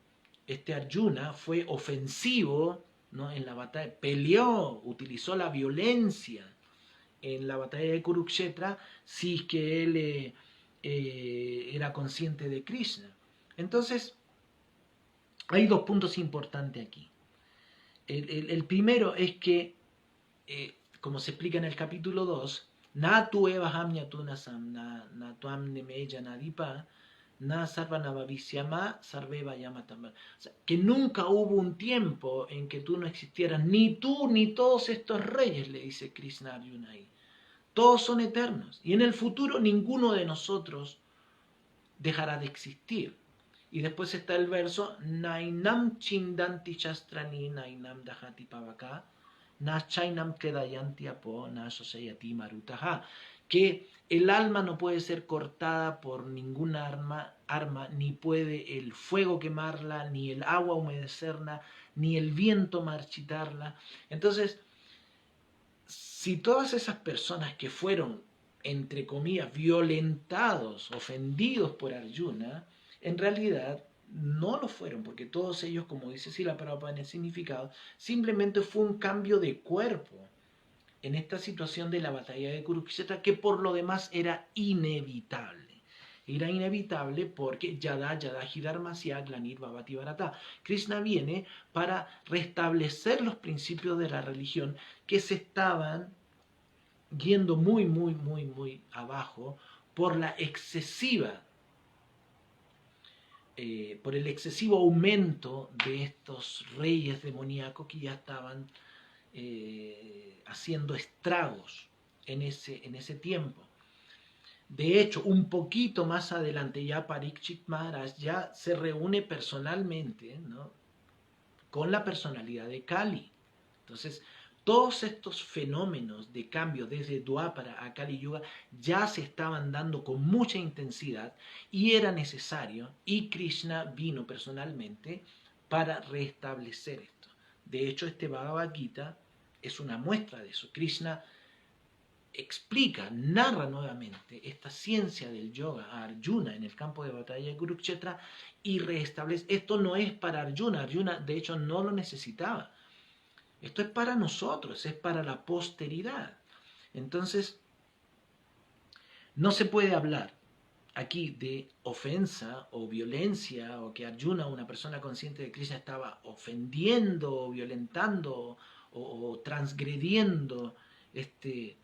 este Arjuna fue ofensivo, ¿no? En la batalla? Peleó, utilizó la violencia en la batalla de Kurukshetra, si es que él era consciente de Krishna. Entonces, hay dos puntos importantes aquí. El primero es que, como se explica en el capítulo 2, na tu eva hamya tu nasam, na tuam nemeya nadipa, na sarvanavavisyama sarveva yamatam. O sea, que nunca hubo un tiempo en que tú no existieras, ni tú ni todos estos reyes, le dice Krishna Arjuna ahí. Todos son eternos. Y en el futuro ninguno de nosotros dejará de existir. Y después está el verso Nainam chindanti chastrani nainam dahati pavaka na chainam kedayanti apo na sosayati marutaha, que el alma no puede ser cortada por ninguna arma, ni puede el fuego quemarla, ni el agua humedecerla, ni el viento marchitarla. Entonces, si todas esas personas que fueron, entre comillas, violentados, ofendidos por Arjuna, en realidad no lo fueron, porque todos ellos, como dice Srila Prabhupada en el significado, simplemente fue un cambio de cuerpo en esta situación de la batalla de Kurukshetra, que por lo demás era inevitable. Era inevitable porque Yada Hidharmasya Glanir Bhavati Bharata. Krishna viene para restablecer los principios de la religión que se estaban yendo muy abajo por la excesiva por el excesivo aumento de estos reyes demoníacos que ya estaban haciendo estragos en ese tiempo. De hecho, un poquito más adelante ya Parikshit Maharaj ya se reúne personalmente, ¿no?, con la personalidad de Kali. Entonces, todos estos fenómenos de cambio desde Dwapara a Kali Yuga ya se estaban dando con mucha intensidad y era necesario, y Krishna vino personalmente para restablecer esto. De hecho, este Bhagavad Gita es una muestra de eso. Krishna explica, narra nuevamente esta ciencia del yoga a Arjuna en el campo de batalla de Kurukshetra y restablece. Esto no es para Arjuna, Arjuna de hecho no lo necesitaba. Esto es para nosotros, es para la posteridad. Entonces, no se puede hablar aquí de ofensa o violencia, o que Arjuna, una persona consciente de Krishna, estaba ofendiendo o violentando o transgrediendo esta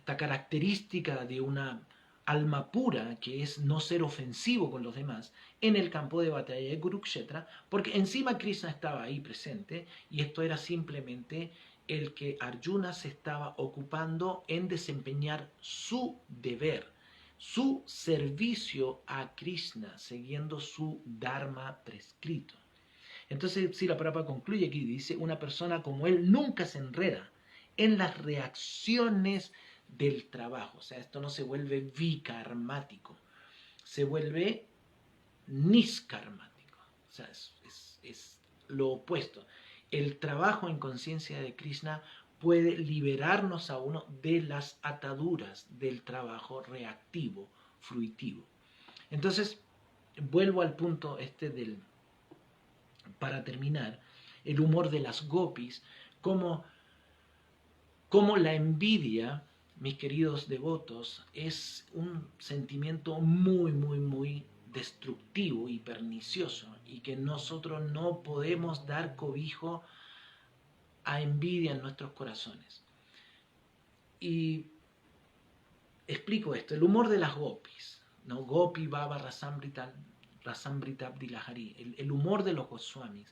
característica de una alma pura, que es no ser ofensivo con los demás, en el campo de batalla de Kurukshetra, porque encima Krishna estaba ahí presente, y esto era simplemente el que Arjuna se estaba ocupando en desempeñar su deber, su servicio a Krishna, siguiendo su dharma prescrito. Entonces, Srila Prabhupada concluye aquí, dice, una persona como él nunca se enreda en las reacciones del trabajo. O sea, esto no se vuelve vikarmático, se vuelve niskarmático. O sea, es lo opuesto. El trabajo en conciencia de Krishna puede liberarnos a uno de las ataduras del trabajo reactivo, fruitivo. Entonces, vuelvo al punto para terminar, el humor de las gopis, como la envidia, mis queridos devotos, es un sentimiento muy destructivo y pernicioso, y que nosotros no podemos dar cobijo a envidia en nuestros corazones. Y explico esto, el humor de las gopis, ¿no? Gopi Baba Rasamrita Abdilahari, el humor de los Goswamis.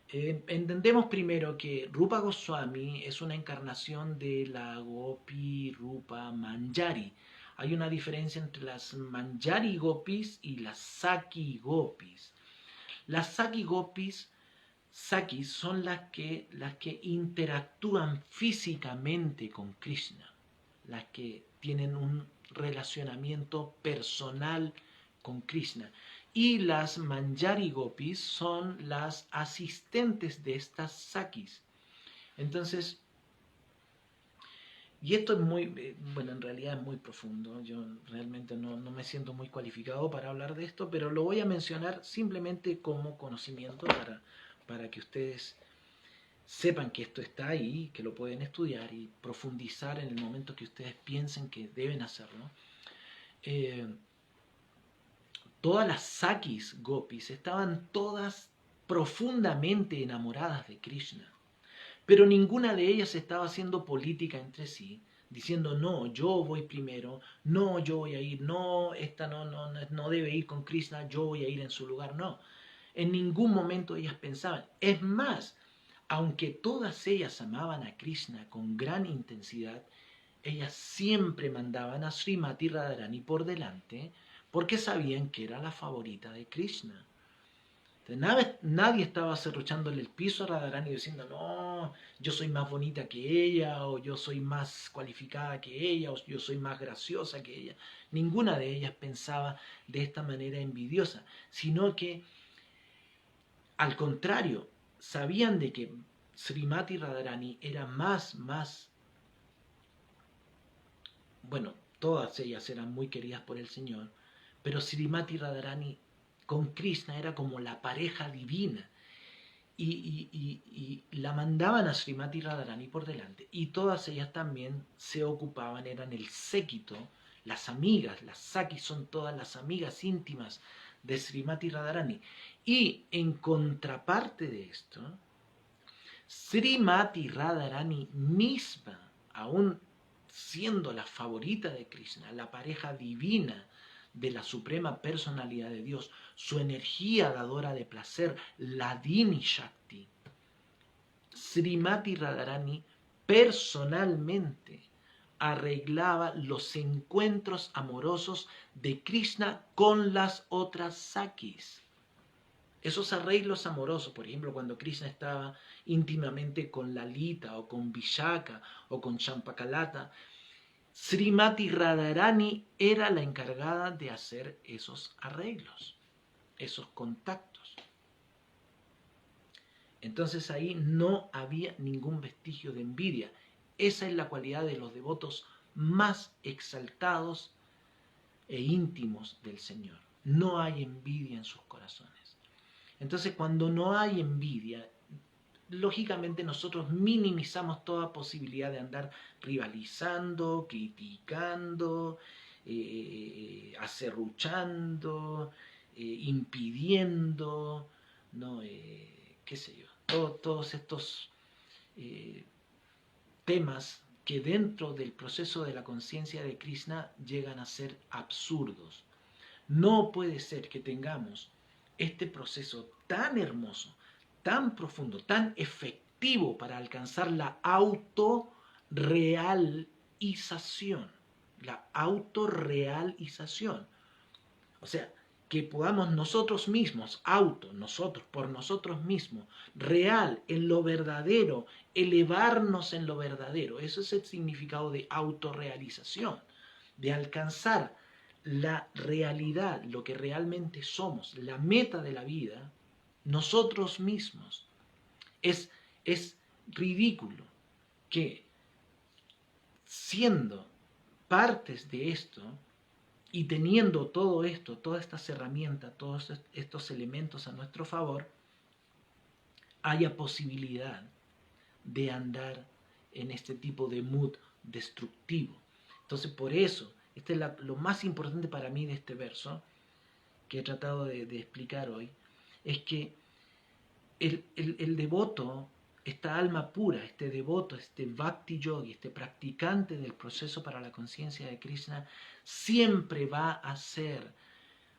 Entendemos primero que Rupa Goswami es una encarnación de la Gopi Rupa Manjari. Hay una diferencia entre las Manjari Gopis y las Saki Gopis. Las Saki Gopis, Sakis, son las que interactúan físicamente con Krishna, las que tienen un relacionamiento personal con Krishna. Y las Manjari Gopis son las asistentes de estas Sakis. Entonces, y esto es muy, bueno, en realidad es muy profundo. Yo realmente no me siento muy cualificado para hablar de esto, pero lo voy a mencionar simplemente como conocimiento para que ustedes sepan que esto está ahí, que lo pueden estudiar y profundizar en el momento que ustedes piensen que deben hacerlo. Todas las Sakis Gopis estaban todas profundamente enamoradas de Krishna, pero ninguna de ellas estaba haciendo política entre sí, diciendo, no, yo voy primero, no, yo voy a ir, no, esta no debe ir con Krishna, yo voy a ir en su lugar. No, en ningún momento ellas pensaban. Es más, aunque todas ellas amaban a Krishna con gran intensidad, ellas siempre mandaban a Srimati Radharani por delante, porque sabían que era la favorita de Krishna. Entonces, nadie estaba cerruchándole el piso a Radharani diciendo, no, yo soy más bonita que ella, o yo soy más cualificada que ella, o yo soy más graciosa que ella. Ninguna de ellas pensaba de esta manera envidiosa, sino que, al contrario, sabían de que Srimati Radharani era bueno, todas ellas eran muy queridas por el Señor, pero Srimati Radharani con Krishna era como la pareja divina. Y la mandaban a Srimati Radharani por delante. Y todas ellas también se ocupaban, eran el séquito, las amigas, las Sakis son todas las amigas íntimas de Srimati Radharani. Y en contraparte de esto, Srimati Radharani misma, aún siendo la favorita de Krishna, la pareja divina de la suprema personalidad de Dios, su energía dadora de placer, la Dini Shakti, Srimati Radharani personalmente arreglaba los encuentros amorosos de Krishna con las otras Sakis. Esos arreglos amorosos, por ejemplo, cuando Krishna estaba íntimamente con Lalita o con Vishaka o con Champakalata, Srimati Radharani era la encargada de hacer esos arreglos, esos contactos. Entonces ahí no había ningún vestigio de envidia. Esa es la cualidad de los devotos más exaltados e íntimos del Señor. No hay envidia en sus corazones. Entonces cuando no hay envidia, lógicamente nosotros minimizamos toda posibilidad de andar rivalizando, criticando, acerruchando, impidiendo, ¿no? Qué sé yo, todos estos temas que dentro del proceso de la conciencia de Krishna llegan a ser absurdos. No puede ser que tengamos este proceso tan hermoso, tan profundo, tan efectivo para alcanzar la autorrealización. La autorrealización. O sea, que podamos nosotros mismos, nosotros, por nosotros mismos, real, en lo verdadero, elevarnos en lo verdadero. Eso es el significado de autorrealización, de alcanzar la realidad, lo que realmente somos, la meta de la vida, nosotros mismos. Es ridículo que siendo partes de esto y teniendo todo esto, todas estas herramientas, todos estos elementos a nuestro favor, haya posibilidad de andar en este tipo de mood destructivo. Entonces por eso, este es lo más importante para mí de este verso, que he tratado de explicar hoy, es que el devoto, esta alma pura, este devoto, este bhakti yogi, este practicante del proceso para la conciencia de Krishna, siempre va a ser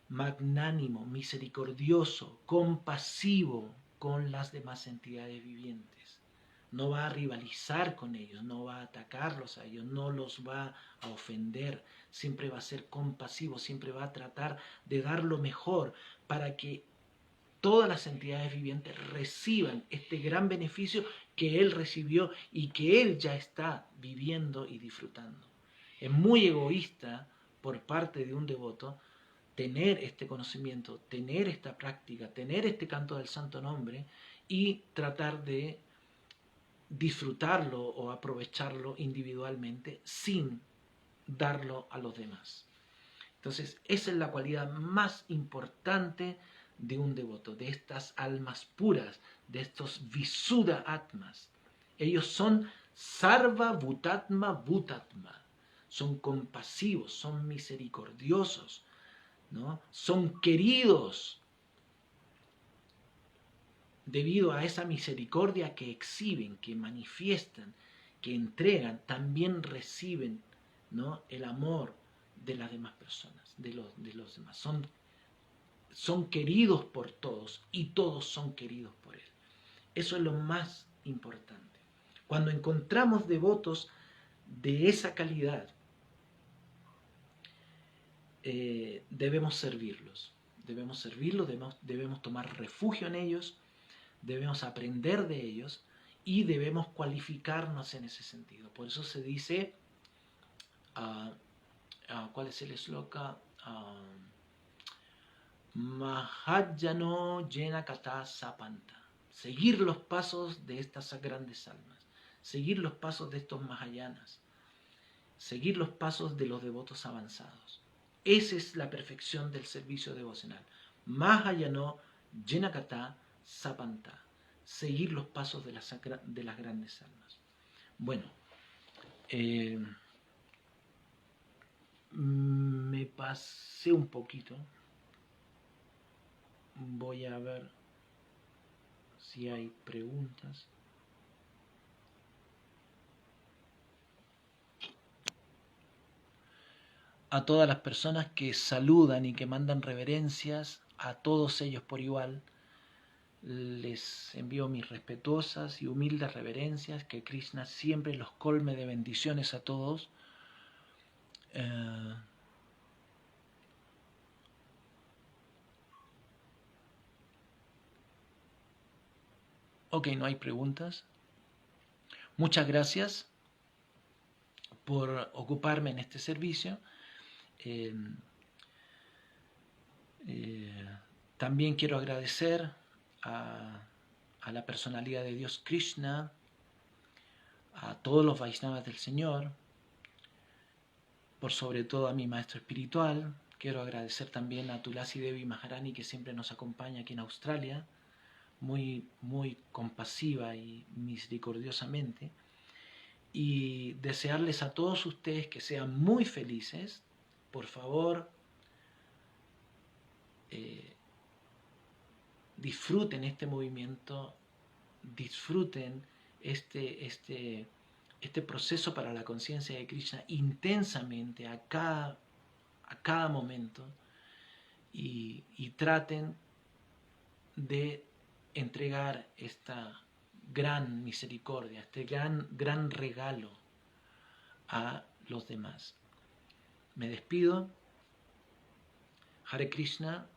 magnánimo, misericordioso, compasivo con las demás entidades vivientes. No va a rivalizar con ellos, no va a atacarlos a ellos, no los va a ofender. Siempre va a ser compasivo, siempre va a tratar de dar lo mejor para que todas las entidades vivientes reciban este gran beneficio que él recibió y que él ya está viviendo y disfrutando. Es muy egoísta por parte de un devoto tener este conocimiento, tener esta práctica, tener este canto del santo nombre y tratar de disfrutarlo o aprovecharlo individualmente sin darlo a los demás. Entonces, esa es la cualidad más importante de un devoto, de estas almas puras, de estos Visuddha Atmas. Ellos son Sarva Bhutatma Bhutatma, son compasivos, son misericordiosos, ¿no? Son queridos debido a esa misericordia que exhiben, que manifiestan, que entregan, también reciben, ¿no?, el amor de las demás personas, de los demás. Son queridos por todos y todos son queridos por él. Eso es lo más importante. Cuando encontramos devotos de esa calidad, debemos servirlos, debemos tomar refugio en ellos, debemos aprender de ellos y debemos cualificarnos en ese sentido. Por eso se dice, ¿cuál es el sloka? Mahajjano Jena Kata Sapanta. seguir los pasos de estas grandes almas, seguir los pasos de estos Mahayanas, seguir los pasos de los devotos avanzados. Esa es la perfección del servicio devocional. Mahayano Yenakata Sapanta, seguir los pasos de las grandes almas. Bueno, me pasé un poquito. Voy a ver si hay preguntas. A todas las personas que saludan y que mandan reverencias, a todos ellos por igual, les envío mis respetuosas y humildes reverencias, que Krishna siempre los colme de bendiciones a todos. Ok, no hay preguntas. Muchas gracias por ocuparme en este servicio. También quiero agradecer a la personalidad de Dios Krishna, a todos los Vaishnavas del Señor, por sobre todo a mi maestro espiritual. Quiero agradecer también a Tulasi Devi Maharani, que siempre nos acompaña aquí en Australia, muy, muy compasiva y misericordiosamente. Y desearles a todos ustedes que sean muy felices. Por favor, disfruten este movimiento, disfruten este proceso para la conciencia de Krishna intensamente a cada momento, y traten de entregar esta gran misericordia, este gran regalo a los demás. Me despido. Hare Krishna.